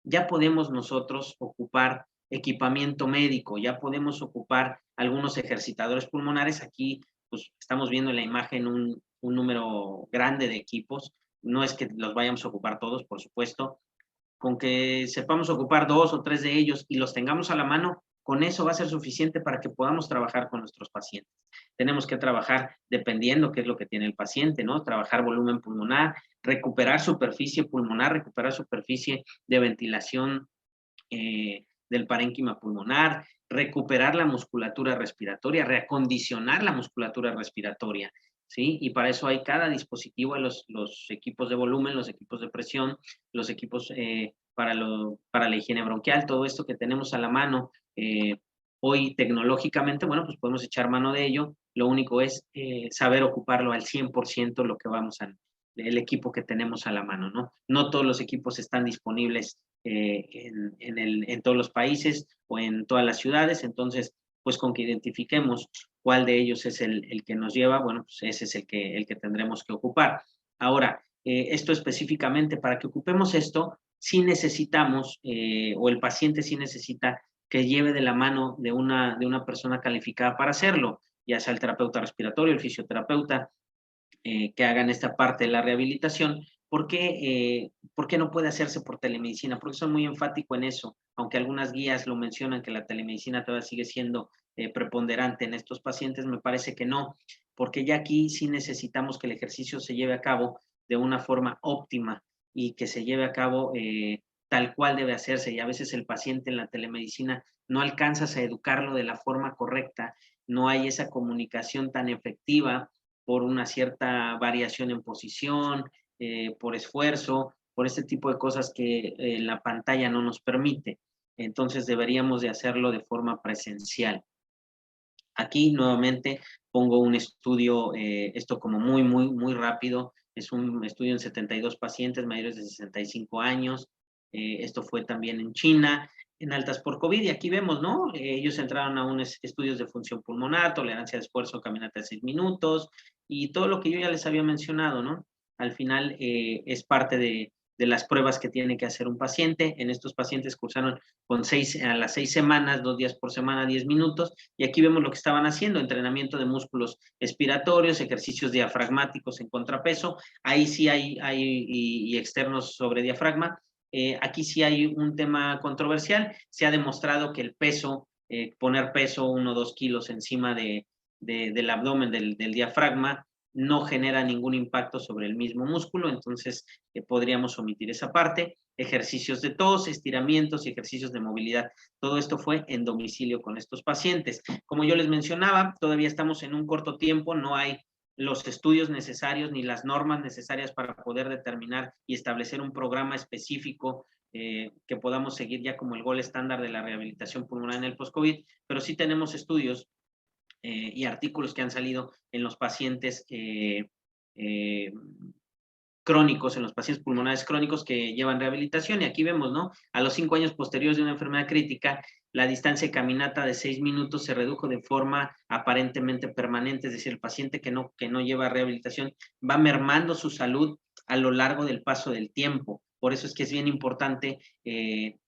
ya podemos nosotros ocupar equipamiento médico, ya podemos ocupar algunos ejercitadores pulmonares. Aquí pues estamos viendo en la imagen un número grande de equipos. No es que los vayamos a ocupar todos, por supuesto. Con que sepamos ocupar 2 o 3 de ellos y los tengamos a la mano, con eso va a ser suficiente para que podamos trabajar con nuestros pacientes. Tenemos que trabajar dependiendo qué es lo que tiene el paciente, ¿no? Trabajar volumen pulmonar, recuperar superficie pulmonar, recuperar superficie de ventilación del parénquima pulmonar, recuperar la musculatura respiratoria, reacondicionar la musculatura respiratoria, ¿sí? Y para eso hay cada dispositivo, los equipos de volumen, los equipos de presión, los equipos para la higiene bronquial, todo esto que tenemos a la mano hoy tecnológicamente, bueno, pues podemos echar mano de ello. Lo único es saber ocuparlo al 100% lo que vamos a el equipo que tenemos a la mano, ¿no? No todos los equipos están disponibles en todos los países o en todas las ciudades, entonces, pues con que identifiquemos cuál de ellos es el que nos lleva, bueno, pues ese es el que tendremos que ocupar. Ahora, esto específicamente, para que ocupemos esto, sí necesitamos, o el paciente sí necesita que lleve de la mano de una persona calificada para hacerlo, ya sea el terapeuta respiratorio, el fisioterapeuta, que hagan esta parte de la rehabilitación. ¿Por qué no puede hacerse por telemedicina? Porque soy muy enfático en eso, aunque algunas guías lo mencionan que la telemedicina todavía sigue siendo preponderante en estos pacientes, me parece que no, porque ya aquí sí necesitamos que el ejercicio se lleve a cabo de una forma óptima y que se lleve a cabo tal cual debe hacerse, y a veces el paciente en la telemedicina no alcanzas a educarlo de la forma correcta, no hay esa comunicación tan efectiva por una cierta variación en posición, por esfuerzo, por este tipo de cosas que la pantalla no nos permite. Entonces deberíamos de hacerlo de forma presencial. Aquí nuevamente pongo un estudio, esto como muy rápido, es un estudio en 72 pacientes mayores de 65 años, esto fue también en China, en altas por COVID, y aquí vemos, ¿no? Ellos entraron a unos estudios de función pulmonar, tolerancia de esfuerzo, caminata de 6 minutos, y todo lo que yo ya les había mencionado, ¿no? Al final es parte de las pruebas que tiene que hacer un paciente. En estos pacientes cursaron a las 6 semanas, 2 días por semana, 10 minutos, y aquí vemos lo que estaban haciendo, entrenamiento de músculos expiratorios, ejercicios diafragmáticos en contrapeso, ahí sí hay y externos sobre diafragma. Aquí sí hay un tema controversial, se ha demostrado que el peso, poner peso 1 o 2 kilos encima del abdomen, del diafragma, no genera ningún impacto sobre el mismo músculo, entonces podríamos omitir esa parte. Ejercicios de tos, estiramientos y ejercicios de movilidad. Todo esto fue en domicilio con estos pacientes. Como yo les mencionaba, todavía estamos en un corto tiempo, no hay los estudios necesarios ni las normas necesarias para poder determinar y establecer un programa específico que podamos seguir ya como el gol estándar de la rehabilitación pulmonar en el post-COVID, pero sí tenemos estudios y artículos que han salido en los pacientes crónicos, en los pacientes pulmonares crónicos que llevan rehabilitación, y aquí vemos, ¿no? A los 5 años posteriores de una enfermedad crítica, la distancia de caminata de 6 minutos se redujo de forma aparentemente permanente, es decir, el paciente que no lleva rehabilitación va mermando su salud a lo largo del paso del tiempo. Por eso es que es bien importante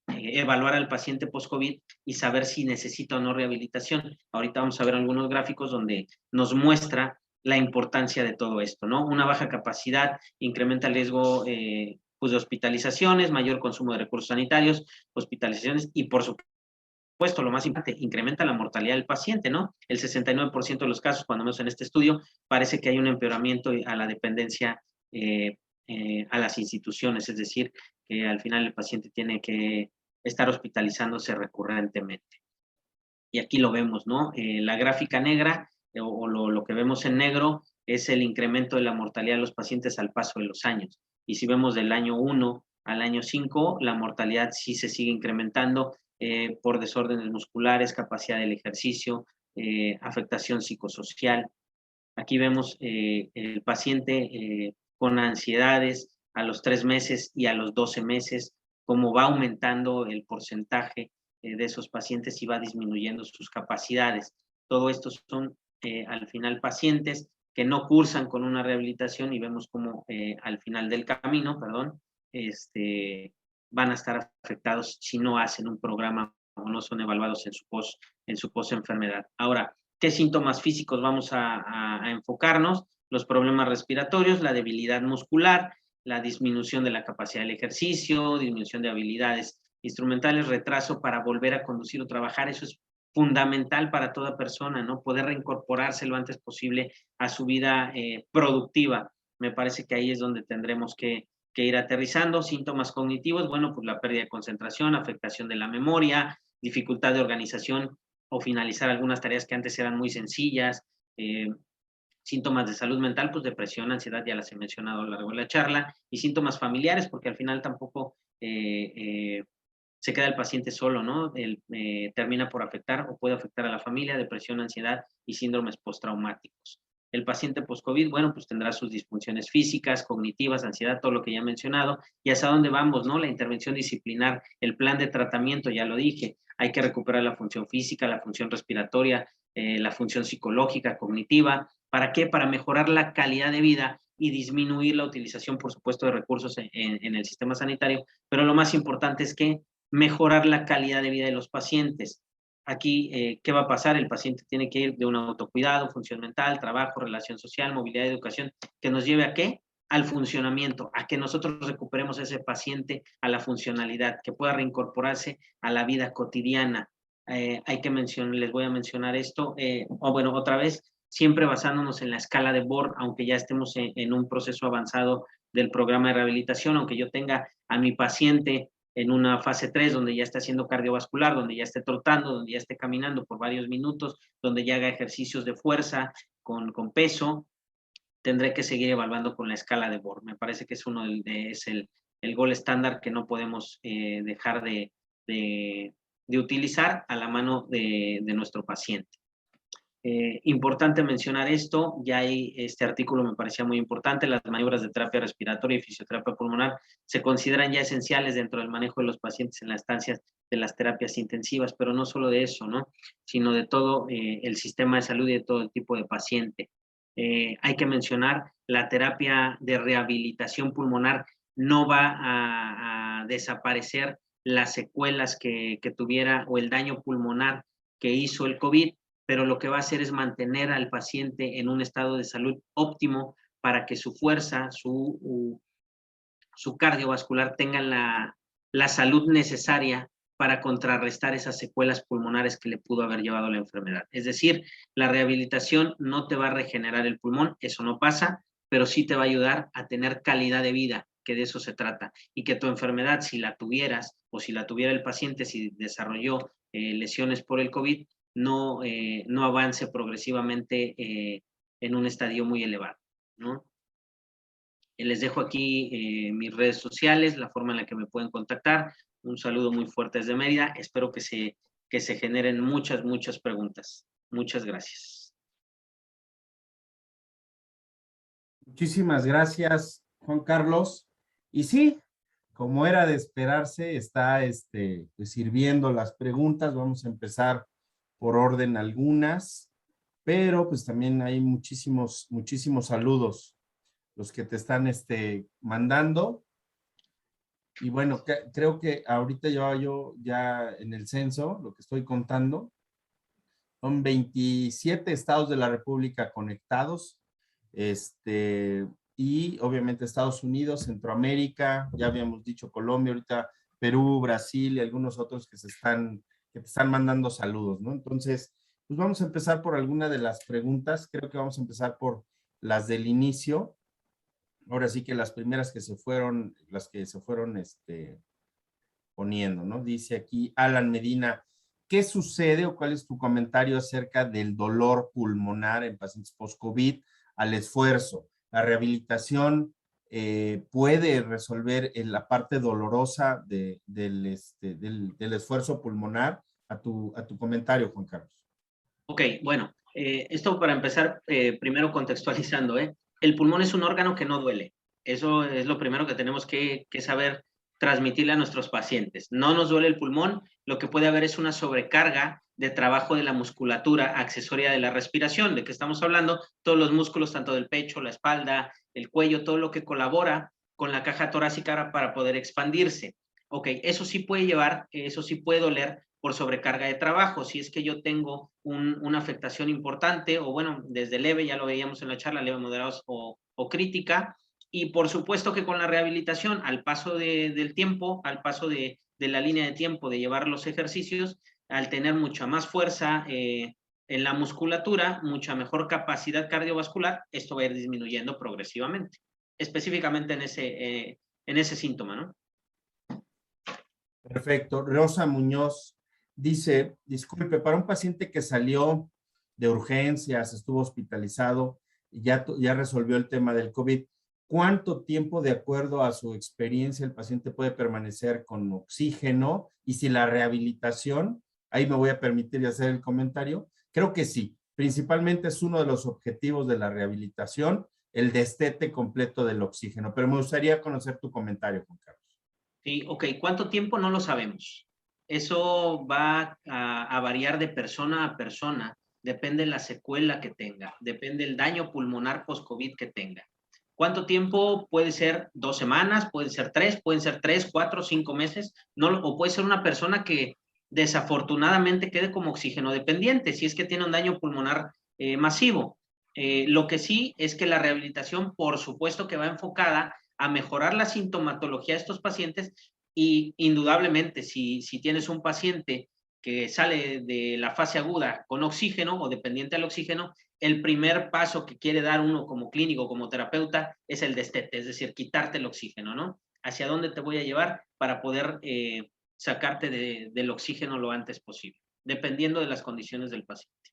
evaluar al paciente post-COVID y saber si necesita o no rehabilitación. Ahorita vamos a ver algunos gráficos donde nos muestra la importancia de todo esto, ¿no? Una baja capacidad incrementa el riesgo pues de hospitalizaciones, mayor consumo de recursos sanitarios, hospitalizaciones y, por supuesto, lo más importante, incrementa la mortalidad del paciente, ¿no? El 69% de los casos, cuando vemos en este estudio, parece que hay un empeoramiento a la dependencia a las instituciones, es decir, que al final el paciente tiene que estar hospitalizándose recurrentemente. Y aquí lo vemos, ¿no? La gráfica negra o lo que vemos en negro es el incremento de la mortalidad de los pacientes al paso de los años. Y si vemos del año 1 al año 5, la mortalidad sí se sigue incrementando por desórdenes musculares, capacidad del ejercicio, afectación psicosocial. Aquí vemos el paciente con ansiedades a los 3 meses y a los 12 meses, cómo va aumentando el porcentaje de esos pacientes y va disminuyendo sus capacidades. Todo esto son al final pacientes que no cursan con una rehabilitación y vemos cómo al final del camino, perdón, van a estar afectados si no hacen un programa o no son evaluados en su post-enfermedad. Ahora, ¿qué síntomas físicos vamos a enfocarnos? Los problemas respiratorios, la debilidad muscular, la disminución de la capacidad del ejercicio, disminución de habilidades instrumentales, retraso para volver a conducir o trabajar. Eso es fundamental para toda persona, ¿no? Poder reincorporarse lo antes posible a su vida productiva. Me parece que ahí es donde tendremos que ir aterrizando. Síntomas cognitivos, bueno, pues la pérdida de concentración, afectación de la memoria, dificultad de organización o finalizar algunas tareas que antes eran muy sencillas. Síntomas de salud mental, pues depresión, ansiedad, ya las he mencionado a lo largo de la charla, y síntomas familiares, porque al final tampoco se queda el paciente solo, ¿no? Termina por afectar o puede afectar a la familia, depresión, ansiedad y síndromes postraumáticos. El paciente post-COVID, bueno, pues tendrá sus disfunciones físicas, cognitivas, ansiedad, todo lo que ya he mencionado. ¿Y hacia dónde vamos, no? La intervención disciplinar, el plan de tratamiento, ya lo dije, hay que recuperar la función física, la función respiratoria, la función psicológica, cognitiva. ¿Para qué? Para mejorar la calidad de vida y disminuir la utilización, por supuesto, de recursos en el sistema sanitario, pero lo más importante es que mejorar la calidad de vida de los pacientes. Aquí, ¿qué va a pasar? El paciente tiene que ir de un autocuidado, función mental, trabajo, relación social, movilidad y educación, que nos lleve a ¿qué? Al funcionamiento, a que nosotros recuperemos a ese paciente a la funcionalidad, que pueda reincorporarse a la vida cotidiana. Hay que mencionar, les voy a mencionar esto, bueno, otra vez, siempre basándonos en la escala de Borg, aunque ya estemos en un proceso avanzado del programa de rehabilitación, aunque yo tenga a mi paciente en una fase 3, donde ya esté haciendo cardiovascular, donde ya esté trotando, donde ya esté caminando por varios minutos, donde ya haga ejercicios de fuerza con peso, tendré que seguir evaluando con la escala de Borg. Me parece que es el gol estándar que no podemos dejar de utilizar a la mano de nuestro paciente. Importante mencionar esto, ya hay este artículo me parecía muy importante, las maniobras de terapia respiratoria y fisioterapia pulmonar se consideran ya esenciales dentro del manejo de los pacientes en las estancias de las terapias intensivas, pero no solo de eso, ¿no? Sino de todo el sistema de salud y de todo el tipo de paciente. Hay que mencionar la terapia de rehabilitación pulmonar no va a desaparecer las secuelas que tuviera o el daño pulmonar que hizo el COVID, pero lo que va a hacer es mantener al paciente en un estado de salud óptimo para que su fuerza, su cardiovascular tengan la salud necesaria para contrarrestar esas secuelas pulmonares que le pudo haber llevado la enfermedad. Es decir, la rehabilitación no te va a regenerar el pulmón, eso no pasa, pero sí te va a ayudar a tener calidad de vida, que de eso se trata, y que tu enfermedad, si la tuvieras o si la tuviera el paciente, si desarrolló lesiones por el COVID, no avance progresivamente en un estadio muy elevado, ¿no? Les dejo aquí mis redes sociales, la forma en la que me pueden contactar. Un saludo muy fuerte desde Mérida. Espero que se generen muchas preguntas. Muchas gracias. Muchísimas gracias, Juan Carlos. Y sí, como era de esperarse, está pues, sirviendo las preguntas. Vamos a empezar por orden algunas, pero pues también hay muchísimos saludos los que te están mandando. Y bueno, creo que ahorita yo ya en el censo, lo que estoy contando, son 27 estados de la República conectados, y obviamente Estados Unidos, Centroamérica, ya habíamos dicho Colombia, ahorita Perú, Brasil y algunos otros que te están mandando saludos, ¿no? Entonces, pues vamos a empezar por alguna de las preguntas. Creo que vamos a empezar por las del inicio. Ahora sí que las primeras que se fueron, poniendo, ¿no? Dice aquí Alan Medina, ¿qué sucede o cuál es tu comentario acerca del dolor pulmonar en pacientes post-COVID al esfuerzo? ¿La rehabilitación puede resolver la parte dolorosa del esfuerzo pulmonar? A tu comentario, Juan Carlos. Ok, bueno, esto para empezar, primero contextualizando, ¿eh? El pulmón es un órgano que no duele. Eso es lo primero que tenemos que saber transmitirle a nuestros pacientes. No nos duele el pulmón, lo que puede haber es una sobrecarga de trabajo de la musculatura accesoria de la respiración. ¿De qué estamos hablando? Todos los músculos, tanto del pecho, la espalda, el cuello, todo lo que colabora con la caja torácica para poder expandirse. Ok, eso sí puede llevar, eso sí puede doler por sobrecarga de trabajo. Si es que yo tengo una afectación importante, o bueno, desde leve, ya lo veíamos en la charla, leve, moderada o crítica, y por supuesto que con la rehabilitación, al paso del tiempo, al paso de la línea de tiempo de llevar los ejercicios, al tener mucha más fuerza en la musculatura, mucha mejor capacidad cardiovascular, esto va a ir disminuyendo progresivamente, específicamente en ese síntoma, ¿no? Perfecto. Rosa Muñoz dice, disculpe, para un paciente que salió de urgencias, estuvo hospitalizado y ya resolvió el tema del COVID, ¿cuánto tiempo, de acuerdo a su experiencia, el paciente puede permanecer con oxígeno? Y si la rehabilitación, ahí me voy a permitir hacer el comentario, creo que sí. Principalmente es uno de los objetivos de la rehabilitación, el destete completo del oxígeno. Pero me gustaría conocer tu comentario, Juan Carlos. Sí, ok, ¿cuánto tiempo? No lo sabemos. Eso va a variar de persona a persona, depende de la secuela que tenga, depende del daño pulmonar post-COVID que tenga. ¿Cuánto tiempo? Puede ser 2 semanas, puede ser 3, pueden ser 3, 4, 5 meses, no, o puede ser una persona que desafortunadamente quede como oxígeno dependiente, si es que tiene un daño pulmonar masivo. Lo que sí es que la rehabilitación, por supuesto que va enfocada a mejorar la sintomatología de estos pacientes y indudablemente si tienes un paciente que sale de la fase aguda con oxígeno o dependiente al oxígeno, el primer paso que quiere dar uno como clínico, como terapeuta, es el destete, es decir, quitarte el oxígeno, ¿no? ¿Hacia dónde te voy a llevar para poder sacarte del oxígeno lo antes posible? Dependiendo de las condiciones del paciente.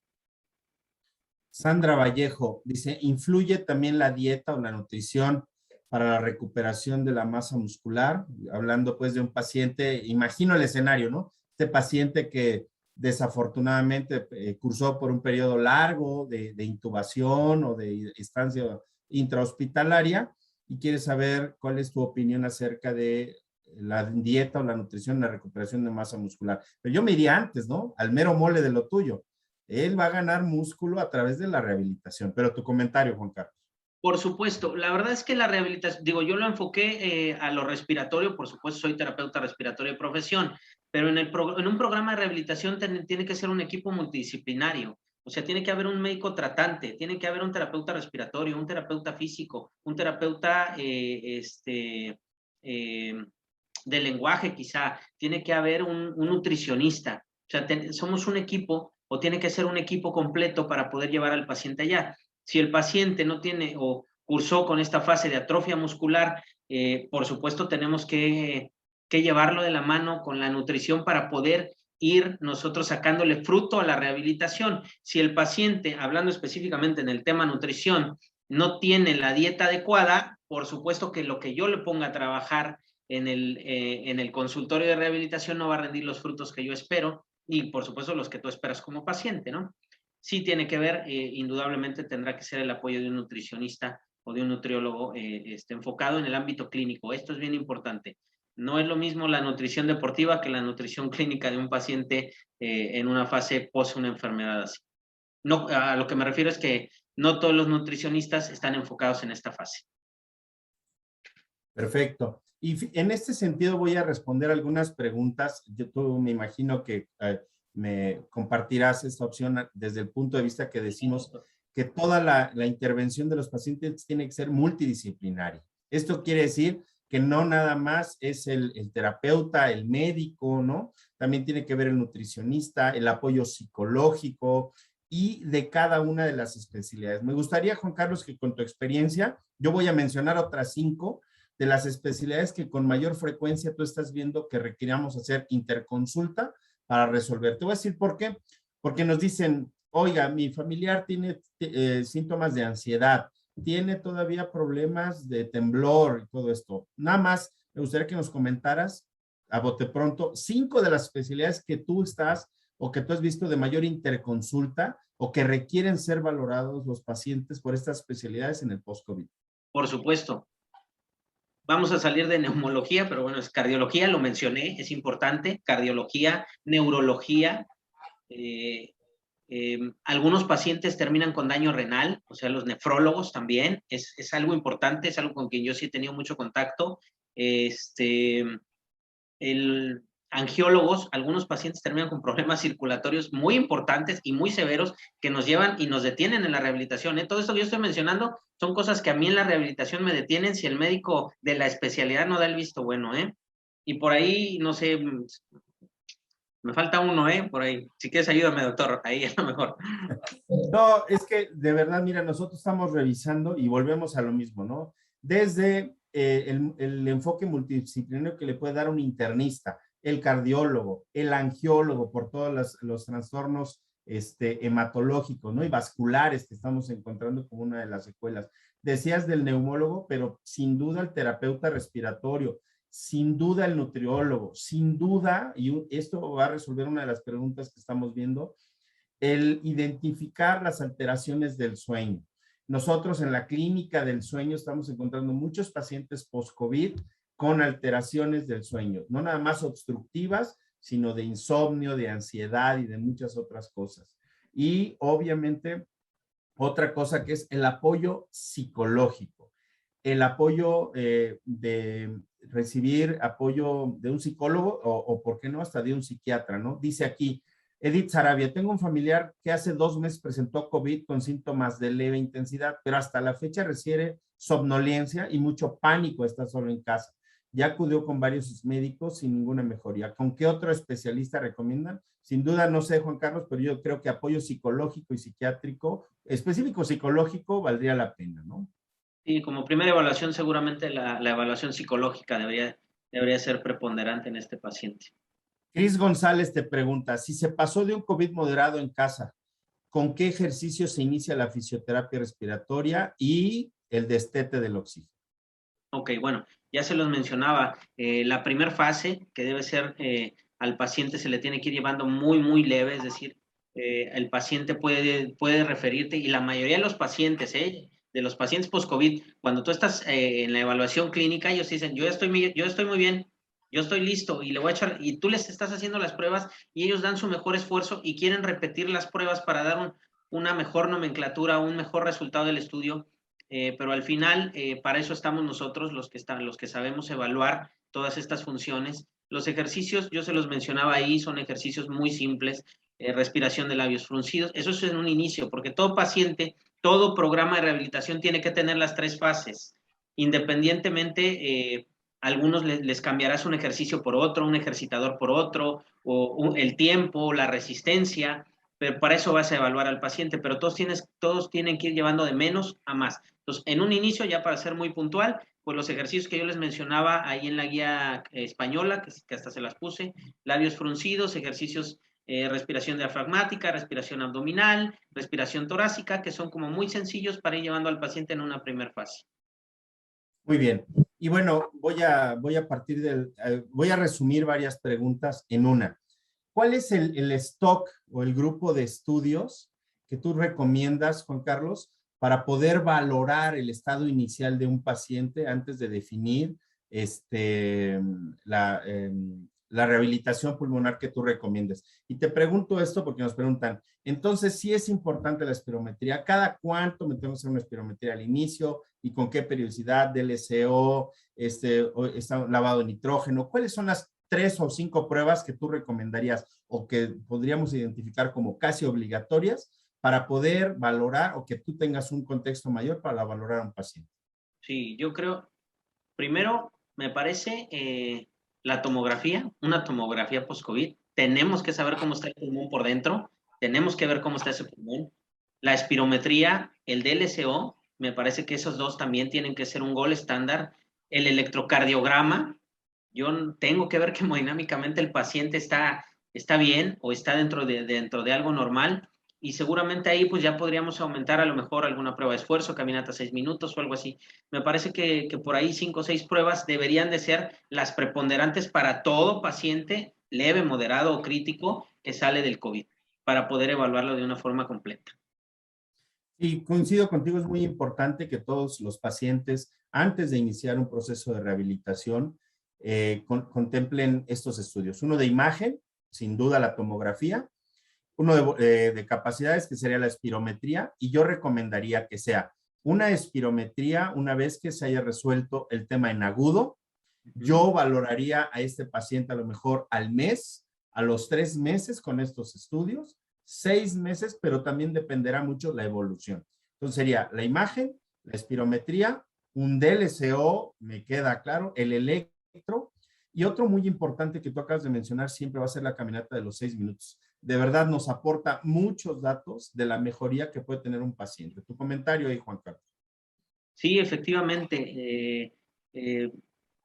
Sandra Vallejo dice, ¿influye también la dieta o la nutrición para la recuperación de la masa muscular? Hablando pues de un paciente, imagino el escenario, ¿no? Este paciente que desafortunadamente cursó por un periodo largo de intubación o de estancia intrahospitalaria y quiere saber cuál es tu opinión acerca de la dieta o la nutrición en la recuperación de masa muscular. Pero yo me iría antes, ¿no? Al mero mole de lo tuyo. Él va a ganar músculo a través de la rehabilitación. Pero tu comentario, Juan Carlos. Por supuesto, la verdad es que la rehabilitación, digo, yo lo enfoqué a lo respiratorio, por supuesto soy terapeuta respiratorio de profesión, pero en un programa de rehabilitación tiene que ser un equipo multidisciplinario, o sea, tiene que haber un médico tratante, tiene que haber un terapeuta respiratorio, un terapeuta físico, un terapeuta de lenguaje quizá, tiene que haber un nutricionista, o sea, somos un equipo o tiene que ser un equipo completo para poder llevar al paciente allá. Si el paciente no tiene o cursó con esta fase de atrofia muscular, por supuesto tenemos que llevarlo de la mano con la nutrición para poder ir nosotros sacándole fruto a la rehabilitación. Si el paciente, hablando específicamente en el tema nutrición, no tiene la dieta adecuada, por supuesto que lo que yo le ponga a trabajar en el consultorio de rehabilitación no va a rendir los frutos que yo espero y por supuesto los que tú esperas como paciente, ¿no? Sí tiene que ver, indudablemente tendrá que ser el apoyo de un nutricionista o de un nutriólogo enfocado en el ámbito clínico. Esto es bien importante. No es lo mismo la nutrición deportiva que la nutrición clínica de un paciente en una fase post una enfermedad así. No, a lo que me refiero es que no todos los nutricionistas están enfocados en esta fase. Perfecto. Y en este sentido voy a responder algunas preguntas. Tú me imagino que me compartirás esta opción desde el punto de vista que decimos que toda la intervención de los pacientes tiene que ser multidisciplinaria. Esto quiere decir que no nada más es el terapeuta, el médico, ¿no? También tiene que ver el nutricionista, el apoyo psicológico y de cada una de las especialidades. Me gustaría, Juan Carlos, que con tu experiencia, yo voy a mencionar otras 5 de las especialidades que con mayor frecuencia tú estás viendo que requeríamos hacer interconsulta para resolver. Te voy a decir por qué. Porque nos dicen, oiga, mi familiar tiene síntomas de ansiedad, tiene todavía problemas de temblor y todo esto. Nada más, me gustaría que nos comentaras a bote pronto 5 de las especialidades que tú estás o que tú has visto de mayor interconsulta o que requieren ser valorados los pacientes por estas especialidades en el post-COVID? Por supuesto. Vamos a salir de neumología, pero bueno, es cardiología, lo mencioné, es importante, cardiología, neurología. Algunos pacientes terminan con daño renal, o sea, los nefrólogos también, es algo importante, es algo con quien yo sí he tenido mucho contacto. Angiólogos, algunos pacientes terminan con problemas circulatorios muy importantes y muy severos que nos llevan y nos detienen en la rehabilitación. Todo esto que yo estoy mencionando son cosas que a mí en la rehabilitación me detienen si el médico de la especialidad no da el visto bueno, Y por ahí, no sé, me falta uno, Por ahí. Si quieres, ayúdame, doctor. Ahí es lo mejor. No, es que de verdad, mira, nosotros estamos revisando y volvemos a lo mismo, ¿no? Desde el enfoque multidisciplinario que le puede dar un internista, el cardiólogo, el angiólogo por todos los trastornos hematológicos, ¿no? Y vasculares que estamos encontrando como una de las secuelas. Decías del neumólogo, pero sin duda el terapeuta respiratorio, sin duda el nutriólogo, sin duda, y esto va a resolver una de las preguntas que estamos viendo, el identificar las alteraciones del sueño. Nosotros en la clínica del sueño estamos encontrando muchos pacientes post-COVID con alteraciones del sueño, no nada más obstructivas, sino de insomnio, de ansiedad y de muchas otras cosas. Y obviamente, otra cosa que es el apoyo psicológico, el apoyo de recibir apoyo de un psicólogo o, ¿por qué no?, hasta de un psiquiatra, ¿no? Dice aquí, Edith Sarabia, tengo un familiar que hace 2 meses presentó COVID con síntomas de leve intensidad, pero hasta la fecha refiere somnolencia y mucho pánico, está solo en casa. Ya acudió con varios médicos sin ninguna mejoría. ¿Con qué otro especialista recomiendan? Sin duda, no sé, Juan Carlos, pero yo creo que apoyo psicológico y psiquiátrico, específico psicológico, valdría la pena, ¿no? Sí, como primera evaluación, seguramente la evaluación psicológica debería ser preponderante en este paciente. Cris González te pregunta, si se pasó de un COVID moderado en casa, ¿con qué ejercicio se inicia la fisioterapia respiratoria y el destete del oxígeno? Ok, bueno, ya se los mencionaba. La primera fase, que debe ser, al paciente se le tiene que ir llevando muy, muy leve, es decir, el paciente puede referirte, y la mayoría de los pacientes, de los pacientes post-COVID, cuando tú estás en la evaluación clínica, ellos dicen, yo estoy muy bien, yo estoy listo, y le voy a echar, y tú les estás haciendo las pruebas, y ellos dan su mejor esfuerzo y quieren repetir las pruebas para dar una mejor nomenclatura, un mejor resultado del estudio. Pero al final, para eso estamos nosotros, los que sabemos evaluar todas estas funciones. Los ejercicios, yo se los mencionaba ahí, son ejercicios muy simples, respiración de labios fruncidos. Eso es en un inicio, porque todo paciente, todo programa de rehabilitación tiene que tener las 3 fases. Independientemente, algunos les cambiarás un ejercicio por otro, un ejercitador por otro, o el tiempo, la resistencia, pero para eso vas a evaluar al paciente, pero todos tienen que ir llevando de menos a más. Entonces, en un inicio, ya para ser muy puntual, pues los ejercicios que yo les mencionaba ahí en la guía española, que hasta se las puse, labios fruncidos, ejercicios, respiración diafragmática, respiración abdominal, respiración torácica, que son como muy sencillos para ir llevando al paciente en una primera fase. Muy bien. Y bueno, voy a resumir varias preguntas en una. ¿Cuál es el stock o el grupo de estudios que tú recomiendas, Juan Carlos, para poder valorar el estado inicial de un paciente antes de definir la rehabilitación pulmonar que tú recomiendes? Y te pregunto esto porque nos preguntan, entonces, ¿sí es importante la espirometría? ¿Cada cuánto metemos en una espirometría al inicio? ¿Y con qué periodicidad? ¿DLCO? ¿Está lavado de nitrógeno? ¿Cuáles son las 3 o 5 pruebas que tú recomendarías o que podríamos identificar como casi obligatorias para poder valorar o que tú tengas un contexto mayor para valorar a un paciente? Sí, yo creo, primero, me parece la tomografía, una tomografía post-COVID. Tenemos que saber cómo está el pulmón por dentro, tenemos que ver cómo está ese pulmón. La espirometría, el DLCO, me parece que esos dos también tienen que ser un gol estándar. El electrocardiograma, yo tengo que ver que hemodinámicamente el paciente está bien o está dentro de algo normal, y seguramente ahí pues ya podríamos aumentar a lo mejor alguna prueba de esfuerzo, caminata 6 minutos o algo así. Me parece que por ahí 5 o 6 pruebas deberían de ser las preponderantes para todo paciente leve, moderado o crítico, que sale del COVID, para poder evaluarlo de una forma completa. Y coincido contigo, es muy importante que todos los pacientes, antes de iniciar un proceso de rehabilitación, contemplen estos estudios. Uno de imagen, sin duda la tomografía, uno de capacidades, que sería la espirometría, y yo recomendaría que sea una espirometría una vez que se haya resuelto el tema en agudo. Yo valoraría a este paciente a lo mejor al mes, a los 3 meses con estos estudios, 6 meses, pero también dependerá mucho la evolución. Entonces sería la imagen, la espirometría, un DLCO, me queda claro, el electro, y otro muy importante que tú acabas de mencionar siempre va a ser la caminata de los 6 minutos. De verdad nos aporta muchos datos de la mejoría que puede tener un paciente. Tu comentario ahí, Juan Carlos. Sí, efectivamente.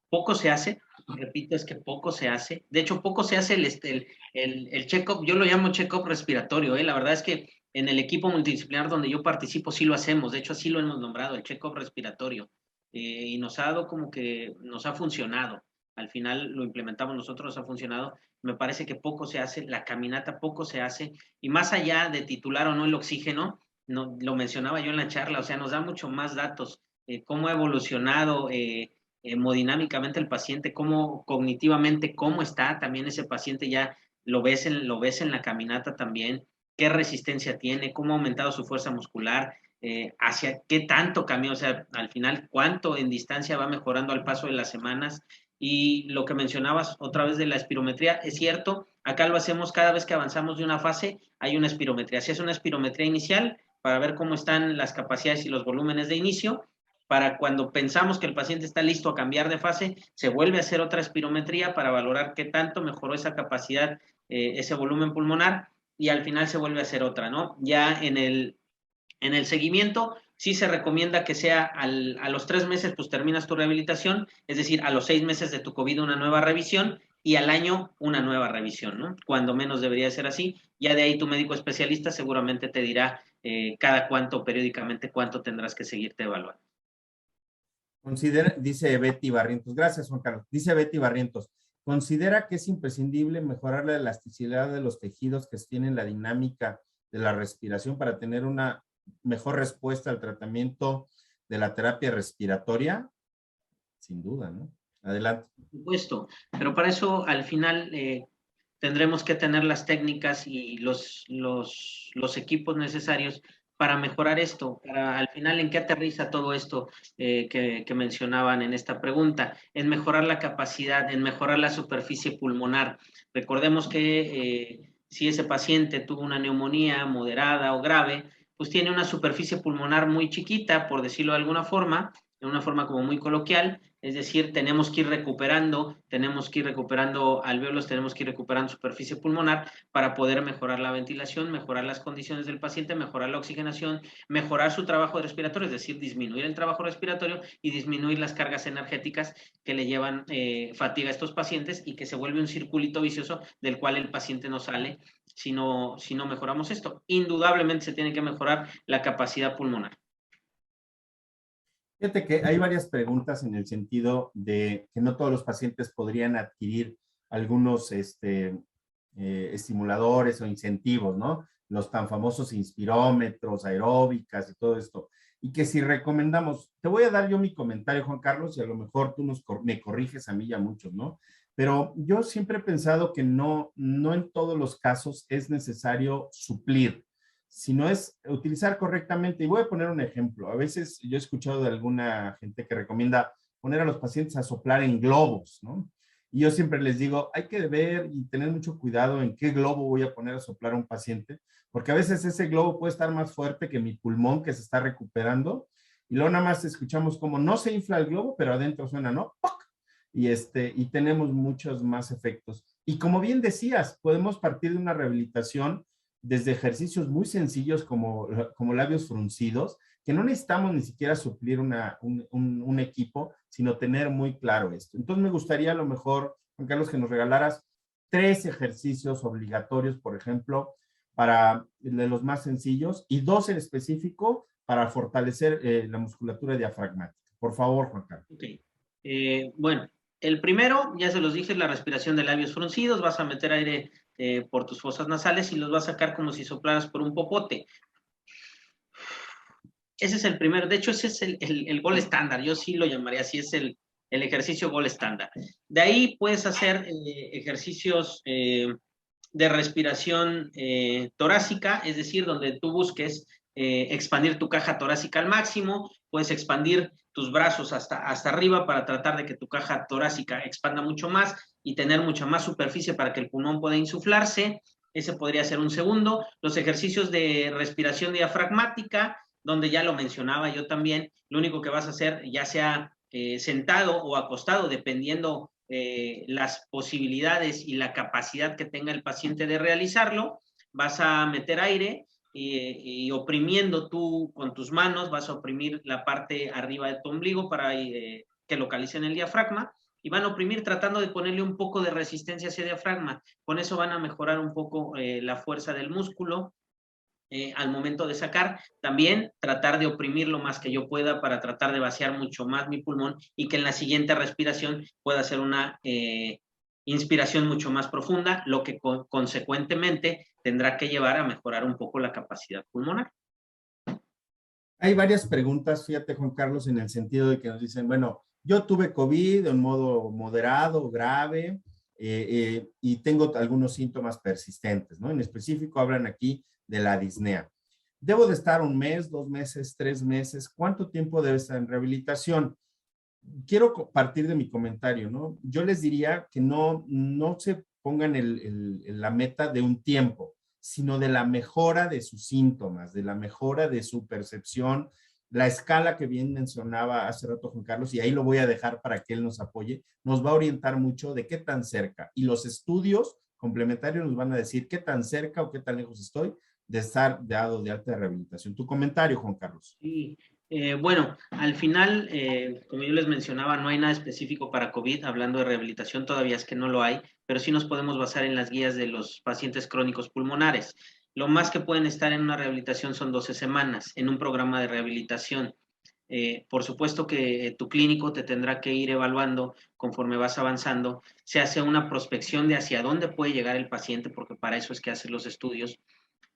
Poco se hace, repito, es que poco se hace. De hecho, poco se hace el check-up, yo lo llamo check-up respiratorio. La verdad es que en el equipo multidisciplinar donde yo participo sí lo hacemos, de hecho así lo hemos nombrado, el check-up respiratorio. Y nos ha dado como que nos ha funcionado. Al final lo implementamos nosotros, nos ha funcionado. Me parece que poco se hace, la caminata poco se hace. Y más allá de titular o no el oxígeno, no, lo mencionaba yo en la charla, o sea, nos da mucho más datos, cómo ha evolucionado hemodinámicamente el paciente, cómo cognitivamente, cómo está también ese paciente, ya lo ves en la caminata también, qué resistencia tiene, cómo ha aumentado su fuerza muscular, hacia qué tanto cambió, o sea, al final, cuánto en distancia va mejorando al paso de las semanas. Y lo que mencionabas otra vez de la espirometría, es cierto, acá lo hacemos cada vez que avanzamos de una fase, hay una espirometría. Si es una espirometría inicial, para ver cómo están las capacidades y los volúmenes de inicio, para cuando pensamos que el paciente está listo a cambiar de fase, se vuelve a hacer otra espirometría para valorar qué tanto mejoró esa capacidad, ese volumen pulmonar, y al final se vuelve a hacer otra, ¿no? Ya en el seguimiento, sí se recomienda que sea a los 3 meses, pues terminas tu rehabilitación, es decir, a los 6 meses de tu COVID una nueva revisión, y al año una nueva revisión, ¿no? Cuando menos debería ser así. Ya de ahí tu médico especialista seguramente te dirá cada cuánto, periódicamente, cuánto tendrás que seguirte evaluando. Dice Betty Barrientos, gracias Juan Carlos, dice Betty Barrientos, considera que es imprescindible mejorar la elasticidad de los tejidos que tienen la dinámica de la respiración para tener una mejor respuesta al tratamiento de la terapia respiratoria. Sin duda, ¿no? Adelante. Por supuesto, pero para eso al final tendremos que tener las técnicas y los equipos necesarios para mejorar esto, para al final en qué aterriza todo esto que mencionaban en esta pregunta, en mejorar la capacidad, en mejorar la superficie pulmonar. Recordemos que si ese paciente tuvo una neumonía moderada o grave, pues tiene una superficie pulmonar muy chiquita, por decirlo de alguna forma, de una forma como muy coloquial, es decir, tenemos que ir recuperando alvéolos, tenemos que ir recuperando superficie pulmonar para poder mejorar la ventilación, mejorar las condiciones del paciente, mejorar la oxigenación, mejorar su trabajo respiratorio, es decir, disminuir el trabajo respiratorio y disminuir las cargas energéticas que le llevan fatiga a estos pacientes, y que se vuelve un circulito vicioso del cual el paciente no sale si no mejoramos esto. Indudablemente se tiene que mejorar la capacidad pulmonar. Fíjate que hay varias preguntas en el sentido de que no todos los pacientes podrían adquirir algunos estimuladores o incentivos, ¿no? Los tan famosos inspirómetros, aeróbicas y todo esto. Y que si recomendamos, te voy a dar yo mi comentario, Juan Carlos, y a lo mejor tú me corriges a mí y a muchos, ¿no? Pero yo siempre he pensado que no en todos los casos es necesario suplir, sino es utilizar correctamente. Y voy a poner un ejemplo. A veces yo he escuchado de alguna gente que recomienda poner a los pacientes a soplar en globos, ¿no? Y yo siempre les digo, hay que ver y tener mucho cuidado en qué globo voy a poner a soplar a un paciente, porque a veces ese globo puede estar más fuerte que mi pulmón que se está recuperando, y luego nada más escuchamos como no se infla el globo, pero adentro suena, ¿no? ¡Poc! Y tenemos muchos más efectos. Y como bien decías, podemos partir de una rehabilitación desde ejercicios muy sencillos como labios fruncidos, que no necesitamos ni siquiera suplir un equipo, sino tener muy claro esto. Entonces me gustaría a lo mejor, Juan Carlos, que nos regalaras 3 ejercicios obligatorios, por ejemplo, para de los más sencillos, y 2 en específico para fortalecer la musculatura diafragmática. Por favor, Juan Carlos. Okay. Bueno, el primero, ya se los dije, la respiración de labios fruncidos. Vas a meter aire por tus fosas nasales y los va a sacar como si soplaras por un popote. Ese es el primero, de hecho ese es el gol estándar, yo sí lo llamaría así, es el ejercicio gol estándar. De ahí puedes hacer ejercicios de respiración torácica, es decir, donde tú busques expandir tu caja torácica al máximo, puedes expandir tus brazos hasta arriba para tratar de que tu caja torácica expanda mucho más y tener mucha más superficie para que el pulmón pueda insuflarse. Ese podría ser un segundo. Los ejercicios de respiración diafragmática, donde ya lo mencionaba yo también, lo único que vas a hacer, ya sea sentado o acostado, dependiendo las posibilidades y la capacidad que tenga el paciente de realizarlo, vas a meter aire y oprimiendo tú con tus manos, vas a oprimir la parte arriba de tu ombligo para que localicen el diafragma y van a oprimir tratando de ponerle un poco de resistencia a ese diafragma. Con eso van a mejorar un poco la fuerza del músculo al momento de sacar. También tratar de oprimir lo más que yo pueda para tratar de vaciar mucho más mi pulmón y que en la siguiente respiración pueda hacer una inspiración mucho más profunda, lo que consecuentemente tendrá que llevar a mejorar un poco la capacidad pulmonar. Hay varias preguntas, fíjate, Juan Carlos, en el sentido de que nos dicen, bueno, yo tuve COVID en modo moderado, grave, y tengo algunos síntomas persistentes, ¿no? En específico hablan aquí de la disnea. ¿Debo de estar un mes, 2 meses, 3 meses? ¿Cuánto tiempo debe estar en rehabilitación? Quiero partir de mi comentario, ¿no? Yo les diría que no se pongan la meta de un tiempo, sino de la mejora de sus síntomas, de la mejora de su percepción, la escala que bien mencionaba hace rato Juan Carlos, y ahí lo voy a dejar para que él nos apoye, nos va a orientar mucho de qué tan cerca. Y los estudios complementarios nos van a decir qué tan cerca o qué tan lejos estoy de estar dado de alta de rehabilitación. Tu comentario, Juan Carlos. Sí. Bueno, al final, como yo les mencionaba, no hay nada específico para COVID, hablando de rehabilitación todavía es que no lo hay, pero sí nos podemos basar en las guías de los pacientes crónicos pulmonares. Lo más que pueden estar en una rehabilitación son 12 semanas en un programa de rehabilitación. Por supuesto que tu clínico te tendrá que ir evaluando conforme vas avanzando. Se hace una prospección de hacia dónde puede llegar el paciente, porque para eso es que hacen los estudios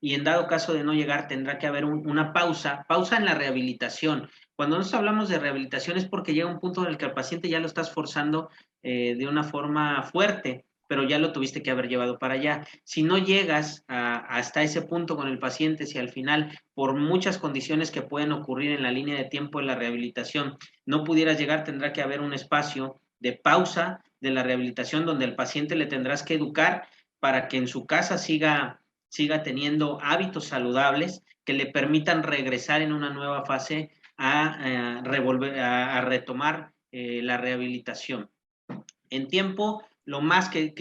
y en dado caso de no llegar tendrá que haber una pausa en la rehabilitación. Cuando nosotros hablamos de rehabilitación es porque llega un punto en el que al paciente ya lo estás forzando de una forma fuerte, pero ya lo tuviste que haber llevado para allá. Si no llegas hasta ese punto con el paciente, si al final, por muchas condiciones que pueden ocurrir en la línea de tiempo de la rehabilitación, no pudieras llegar, tendrá que haber un espacio de pausa de la rehabilitación donde el paciente le tendrás que educar para que en su casa siga teniendo hábitos saludables que le permitan regresar en una nueva fase a retomar la rehabilitación. En tiempo, lo más que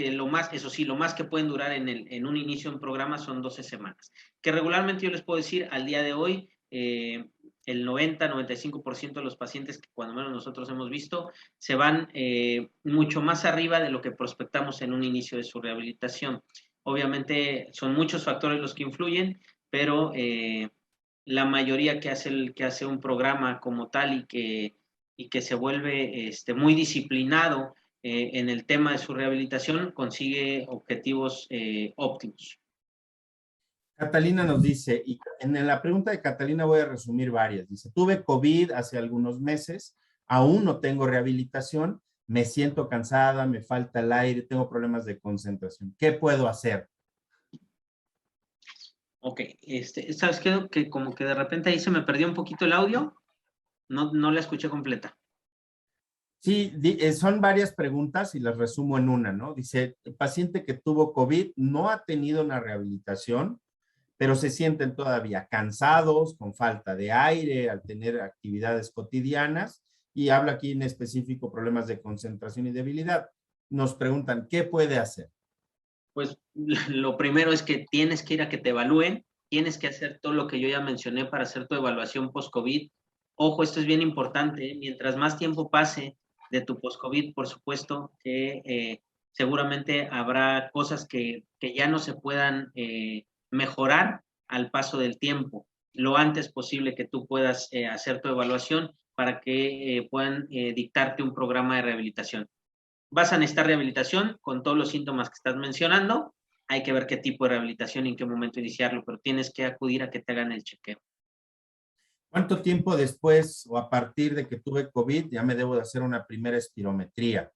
pueden durar en un inicio en programa son 12 semanas. Que regularmente yo les puedo decir, al día de hoy, el 90-95% de los pacientes que cuando menos nosotros hemos visto se van mucho más arriba de lo que prospectamos en un inicio de su rehabilitación. Obviamente son muchos factores los que influyen, pero la mayoría que hace un programa como tal y que se vuelve muy disciplinado en el tema de su rehabilitación consigue objetivos óptimos. Catalina nos dice, y en la pregunta de Catalina voy a resumir varias. Dice, tuve COVID hace algunos meses, aún no tengo rehabilitación, me siento cansada, me falta el aire, tengo problemas de concentración. ¿Qué puedo hacer? Ok, ¿sabes qué? Que como que de repente ahí se me perdió un poquito el audio, no la escuché completa. Sí, son varias preguntas y las resumo en una, ¿no? Dice, el paciente que tuvo COVID no ha tenido una rehabilitación, pero se sienten todavía cansados, con falta de aire, al tener actividades cotidianas, y habla aquí en específico problemas de concentración y debilidad. Nos preguntan, ¿qué puede hacer? Pues lo primero es que tienes que ir a que te evalúen, tienes que hacer todo lo que yo ya mencioné para hacer tu evaluación post-COVID. Ojo, esto es bien importante, mientras más tiempo pase de tu post-COVID, por supuesto que seguramente habrá cosas que ya no se puedan mejorar al paso del tiempo. Lo antes posible que tú puedas hacer tu evaluación para que puedan dictarte un programa de rehabilitación. Vas a necesitar rehabilitación con todos los síntomas que estás mencionando hay que ver qué tipo de rehabilitación y en qué momento iniciarlo, pero tienes que acudir a que te hagan el chequeo. ¿Cuánto tiempo después o a partir de que tuve COVID ya me debo de hacer una primera espirometría?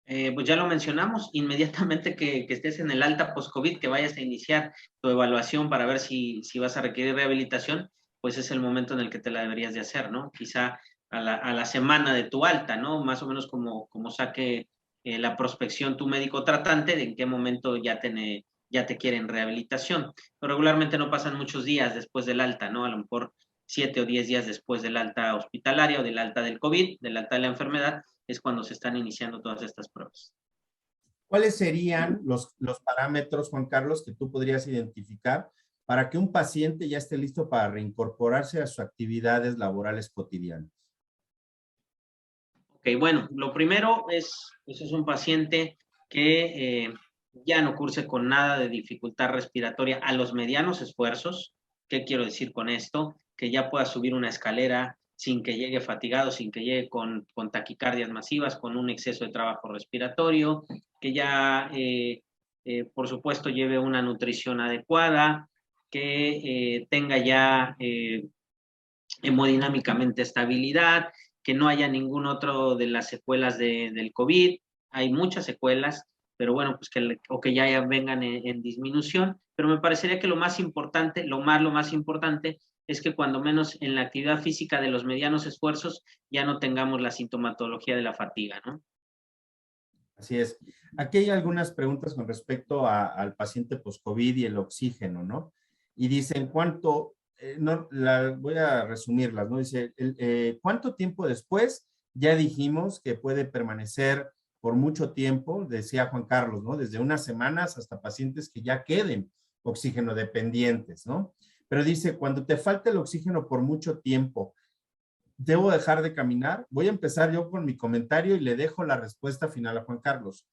Pues ya lo mencionamos, inmediatamente que estés en el alta post-COVID, que vayas a iniciar tu evaluación para ver si vas a requerir rehabilitación, pues es el momento en el que te la deberías de hacer, ¿no? Quizá a la semana de tu alta, ¿no? Más o menos como saque la prospección tu médico tratante, de en qué momento ya te quieren rehabilitación. Pero regularmente no pasan muchos días después del alta, ¿no? A lo mejor 7 o 10 días después del alta hospitalaria o del alta del COVID, del alta de la enfermedad, es cuando se están iniciando todas estas pruebas. ¿Cuáles serían los parámetros, Juan Carlos, que tú podrías identificar para que un paciente ya esté listo para reincorporarse a sus actividades laborales cotidianas? Ok, bueno, lo primero pues es un paciente que ya no curse con nada de dificultad respiratoria a los medianos esfuerzos. ¿Qué quiero decir con esto? Que ya pueda subir una escalera sin que llegue fatigado, sin que llegue con taquicardias masivas, con un exceso de trabajo respiratorio, que ya, por supuesto, lleve una nutrición adecuada, que tenga ya hemodinámicamente estabilidad, que no haya ningún otro de las secuelas del COVID. Hay muchas secuelas, pero bueno, pues que ya vengan en disminución. Pero me parecería que lo más importante, lo más importante, es que cuando menos en la actividad física de los medianos esfuerzos ya no tengamos la sintomatología de la fatiga, ¿no? Así es. Aquí hay algunas preguntas con respecto al paciente post-COVID y el oxígeno, ¿no? Y dicen, voy a resumirlas, ¿no? Dice, ¿cuánto tiempo después ya dijimos que puede permanecer por mucho tiempo? Decía Juan Carlos, ¿no? Desde unas semanas hasta pacientes que ya queden oxígeno dependientes, ¿no? Pero dice, cuando te falta el oxígeno por mucho tiempo, ¿debo dejar de caminar? Voy a empezar yo con mi comentario y le dejo la respuesta final a Juan Carlos.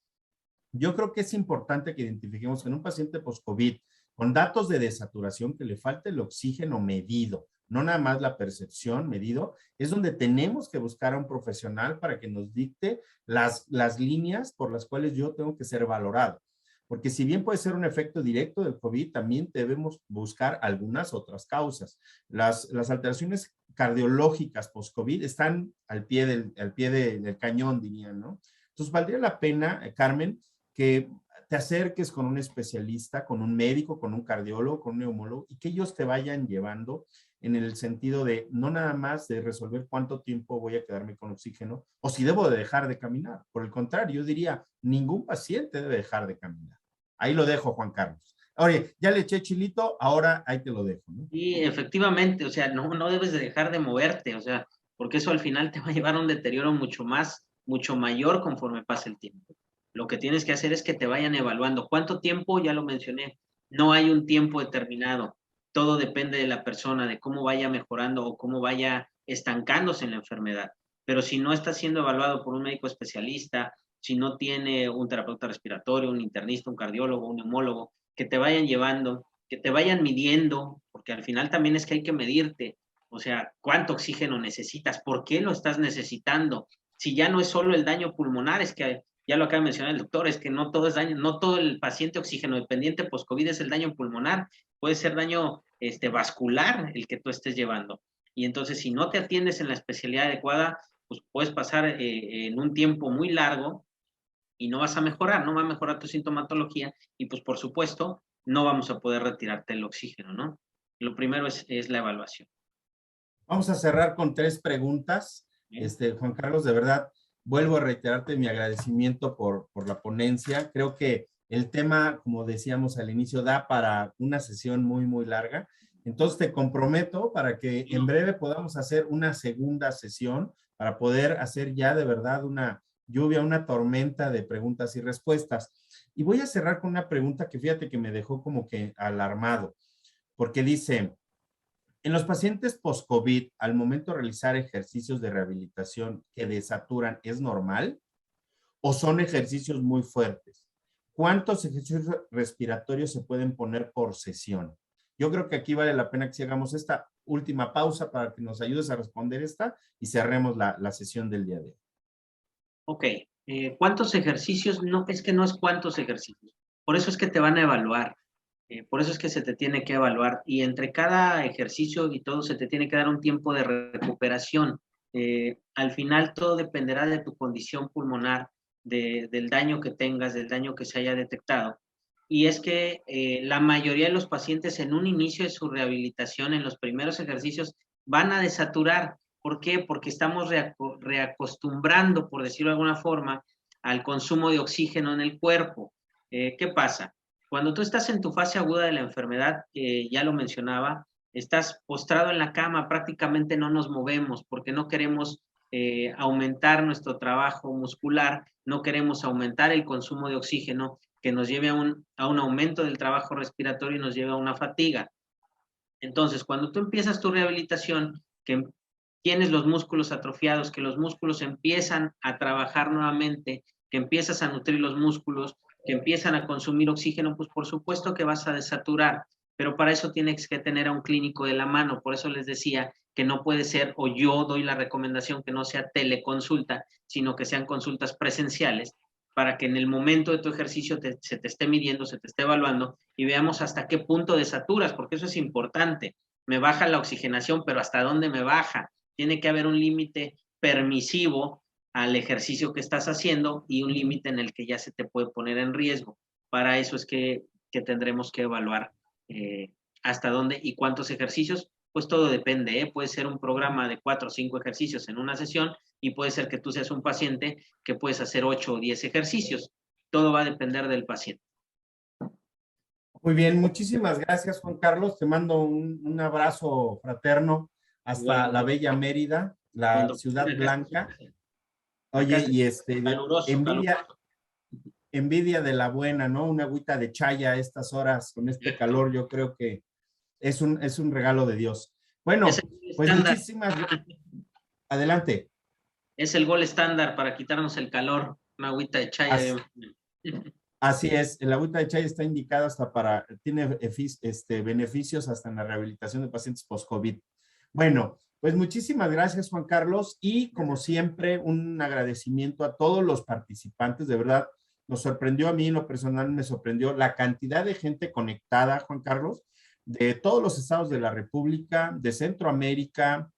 Yo creo que es importante que identifiquemos que en un paciente post-COVID con datos de desaturación que le falta el oxígeno medido, no nada más la percepción medido, es donde tenemos que buscar a un profesional para que nos dicte las líneas por las cuales yo tengo que ser valorado. Porque si bien puede ser un efecto directo del COVID, también debemos buscar algunas otras causas. Las alteraciones cardiológicas post-COVID están al pie del cañón, dirían, ¿no? Entonces, valdría la pena, Carmen, que te acerques con un especialista, con un médico, con un cardiólogo, con un neumólogo, y que ellos te vayan llevando en el sentido de no nada más de resolver cuánto tiempo voy a quedarme con oxígeno o si debo de dejar de caminar. Por el contrario, yo diría, ningún paciente debe dejar de caminar. Ahí lo dejo, Juan Carlos. Oye, ya le eché chilito, ahora ahí te lo dejo, ¿no? Y efectivamente, o sea, no debes de dejar de moverte, o sea, porque eso al final te va a llevar a un deterioro mucho mayor conforme pase el tiempo. Lo que tienes que hacer es que te vayan evaluando. ¿Cuánto tiempo? Ya lo mencioné. No hay un tiempo determinado. Todo depende de la persona, de cómo vaya mejorando o cómo vaya estancándose en la enfermedad. Pero si no está siendo evaluado por un médico especialista, si no tiene un terapeuta respiratorio, un internista, un cardiólogo, un neumólogo, que te vayan llevando, que te vayan midiendo, porque al final también es que hay que medirte, o sea, cuánto oxígeno necesitas, por qué lo estás necesitando. Si ya no es solo el daño pulmonar, es que ya lo acaba de mencionar el doctor, es que no todo es daño, no todo el paciente oxígeno dependiente post-COVID es el daño pulmonar, puede ser daño vascular el que tú estés llevando. Y entonces, si no te atiendes en la especialidad adecuada, pues puedes pasar en un tiempo muy largo y no vas a mejorar, no va a mejorar tu sintomatología y pues por supuesto no vamos a poder retirarte el oxígeno, ¿no? Lo primero es la evaluación. Vamos a cerrar con 3 preguntas. ¿Bien? Juan Carlos, de verdad, vuelvo a reiterarte mi agradecimiento por la ponencia. Creo que el tema, como decíamos al inicio, da para una sesión muy, muy larga. Entonces te comprometo para que en breve podamos hacer una segunda sesión para poder hacer ya de verdad una lluvia, una tormenta de preguntas y respuestas. Y voy a cerrar con una pregunta que fíjate que me dejó como que alarmado, porque dice, en los pacientes post-COVID, al momento de realizar ejercicios de rehabilitación que desaturan, ¿es normal? ¿O son ejercicios muy fuertes? ¿Cuántos ejercicios respiratorios se pueden poner por sesión? Yo creo que aquí vale la pena que si hagamos esta última pausa para que nos ayudes a responder esta y cerremos la sesión del día de hoy. Ok, ¿Cuántos ejercicios? No, es que no es cuántos ejercicios. Por eso es que te van a evaluar. Por eso es que se te tiene que evaluar. Y entre cada ejercicio y todo se te tiene que dar un tiempo de recuperación. Al final todo dependerá de tu condición pulmonar, del daño que tengas, del daño que se haya detectado. Y es que la mayoría de los pacientes en un inicio de su rehabilitación, en los primeros ejercicios, van a desaturar. ¿Por qué? Porque estamos reacostumbrando, por decirlo de alguna forma, al consumo de oxígeno en el cuerpo. ¿Qué pasa? Cuando tú estás en tu fase aguda de la enfermedad, ya lo mencionaba, estás postrado en la cama, prácticamente no nos movemos porque no queremos aumentar nuestro trabajo muscular, no queremos aumentar el consumo de oxígeno que nos lleve a un aumento del trabajo respiratorio y nos lleve a una fatiga. Entonces, cuando tú empiezas tu rehabilitación, que tienes los músculos atrofiados, que los músculos empiezan a trabajar nuevamente, que empiezas a nutrir los músculos, que empiezan a consumir oxígeno, pues por supuesto que vas a desaturar, pero para eso tienes que tener a un clínico de la mano. Por eso les decía que no puede ser, o yo doy la recomendación que no sea teleconsulta, sino que sean consultas presenciales, para que en el momento de tu ejercicio se te esté midiendo, se te esté evaluando y veamos hasta qué punto desaturas, porque eso es importante. Me baja la oxigenación, pero ¿hasta dónde me baja? Tiene que haber un límite permisivo al ejercicio que estás haciendo y un límite en el que ya se te puede poner en riesgo. Para eso es que tendremos que evaluar hasta dónde y cuántos ejercicios. Pues todo depende, ¿eh? Puede ser un programa de 4 o 5 ejercicios en una sesión y puede ser que tú seas un paciente que puedes hacer 8 o 10 ejercicios. Todo va a depender del paciente. Muy bien, muchísimas gracias, Juan Carlos. Te mando un abrazo fraterno hasta Igual, la bella Mérida, la cuando ciudad blanca. acá Oye, es y caluroso, envidia, caluroso. envidia de la buena, ¿no? Una agüita de chaya a estas horas con este calor, yo creo que es un regalo de Dios. Es Bueno, el pues estándar. adelante. Es el gol estándar para quitarnos el calor, una agüita de chaya. Así, así es, el agüita de chaya está indicada hasta tiene beneficios hasta en la rehabilitación de pacientes post-COVID. Bueno, pues muchísimas gracias, Juan Carlos, y como siempre, un agradecimiento a todos los participantes, de verdad, nos sorprendió a mí, en lo personal me sorprendió la cantidad de gente conectada, Juan Carlos, de todos los estados de la República, de Centroamérica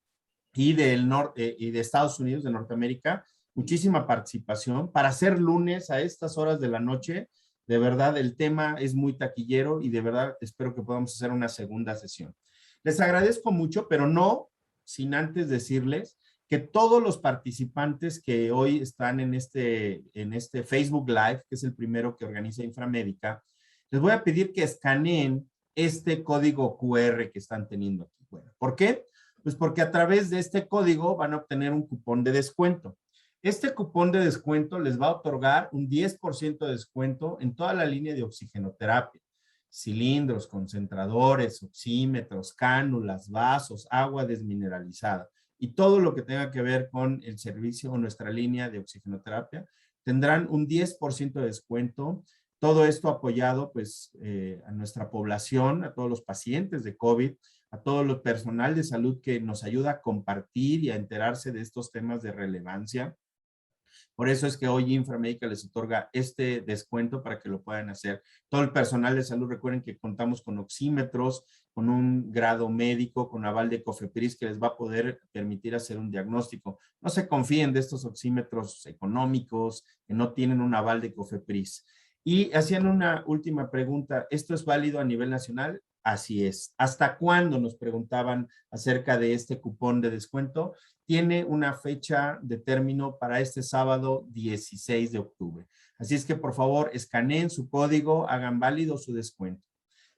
y del norte y de Estados Unidos, de Norteamérica, muchísima participación. Para ser lunes a estas horas de la noche, de verdad el tema es muy taquillero y de verdad espero que podamos hacer una segunda sesión. Les agradezco mucho, pero no sin antes decirles que todos los participantes que hoy están en este Facebook Live, que es el primero que organiza Inframédica, les voy a pedir que escaneen este código QR que están teniendo aquí. Bueno, ¿por qué? Pues porque a través de este código van a obtener un cupón de descuento. Este cupón de descuento les va a otorgar un 10% de descuento en toda la línea de oxigenoterapia. Cilindros, concentradores, oxímetros, cánulas, vasos, agua desmineralizada y todo lo que tenga que ver con el servicio o nuestra línea de oxigenoterapia tendrán un 10% de descuento. Todo esto apoyado pues a nuestra población, a todos los pacientes de COVID, a todo el personal de salud que nos ayuda a compartir y a enterarse de estos temas de relevancia. Por eso es que hoy Inframédica les otorga este descuento para que lo puedan hacer. Todo el personal de salud, recuerden que contamos con oxímetros, con un grado médico, con aval de COFEPRIS que les va a poder permitir hacer un diagnóstico. No se confíen de estos oxímetros económicos que no tienen un aval de COFEPRIS. Y hacían una última pregunta, ¿esto es válido a nivel nacional? Así es. ¿Hasta cuándo? Nos preguntaban acerca de este cupón de descuento. Tiene una fecha de término para este sábado 16 de octubre. Así es que por favor escaneen su código, hagan válido su descuento.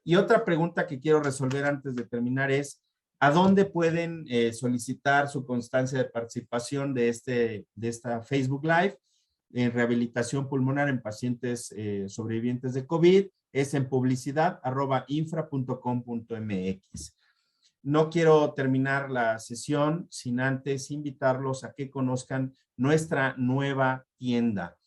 Y otra pregunta que quiero resolver antes de terminar es, ¿a dónde pueden solicitar su constancia de participación de esta Facebook Live en rehabilitación pulmonar en pacientes sobrevivientes de COVID? Es en publicidad@infra.com.mx. No quiero terminar la sesión sin antes invitarlos a que conozcan nuestra nueva tienda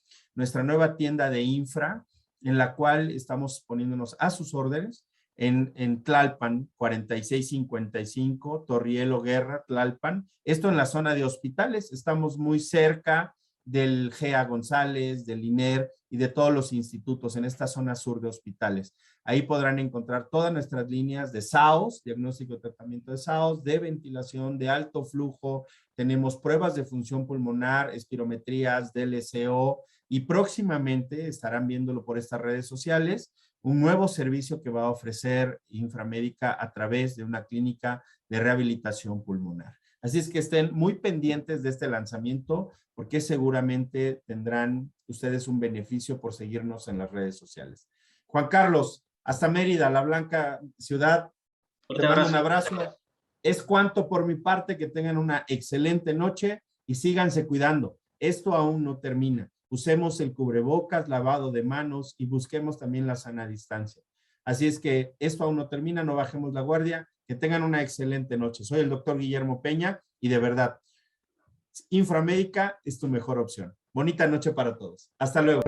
de Infra, en la cual estamos poniéndonos a sus órdenes en Tlalpan, 4655, Torrielo Guerra, Tlalpan. Esto en la zona de hospitales. Estamos muy cerca del GEA González, del INER y de todos los institutos en esta zona sur de hospitales. Ahí podrán encontrar todas nuestras líneas de SAOS, diagnóstico y tratamiento de SAOS, de ventilación, de alto flujo. Tenemos pruebas de función pulmonar, espirometrías, DLCO, y próximamente estarán viéndolo por estas redes sociales, un nuevo servicio que va a ofrecer Inframédica a través de una clínica de rehabilitación pulmonar. Así es que estén muy pendientes de este lanzamiento porque seguramente tendrán ustedes un beneficio por seguirnos en las redes sociales. Juan Carlos, hasta Mérida, la blanca ciudad. Te mando un abrazo. Es cuanto por mi parte, que tengan una excelente noche y síganse cuidando. Esto aún no termina. Usemos el cubrebocas, lavado de manos y busquemos también la sana distancia. Así es que esto aún no termina, no bajemos la guardia. Que tengan una excelente noche. Soy el doctor Guillermo Peña y de verdad, Inframédica es tu mejor opción. Bonita noche para todos. Hasta luego.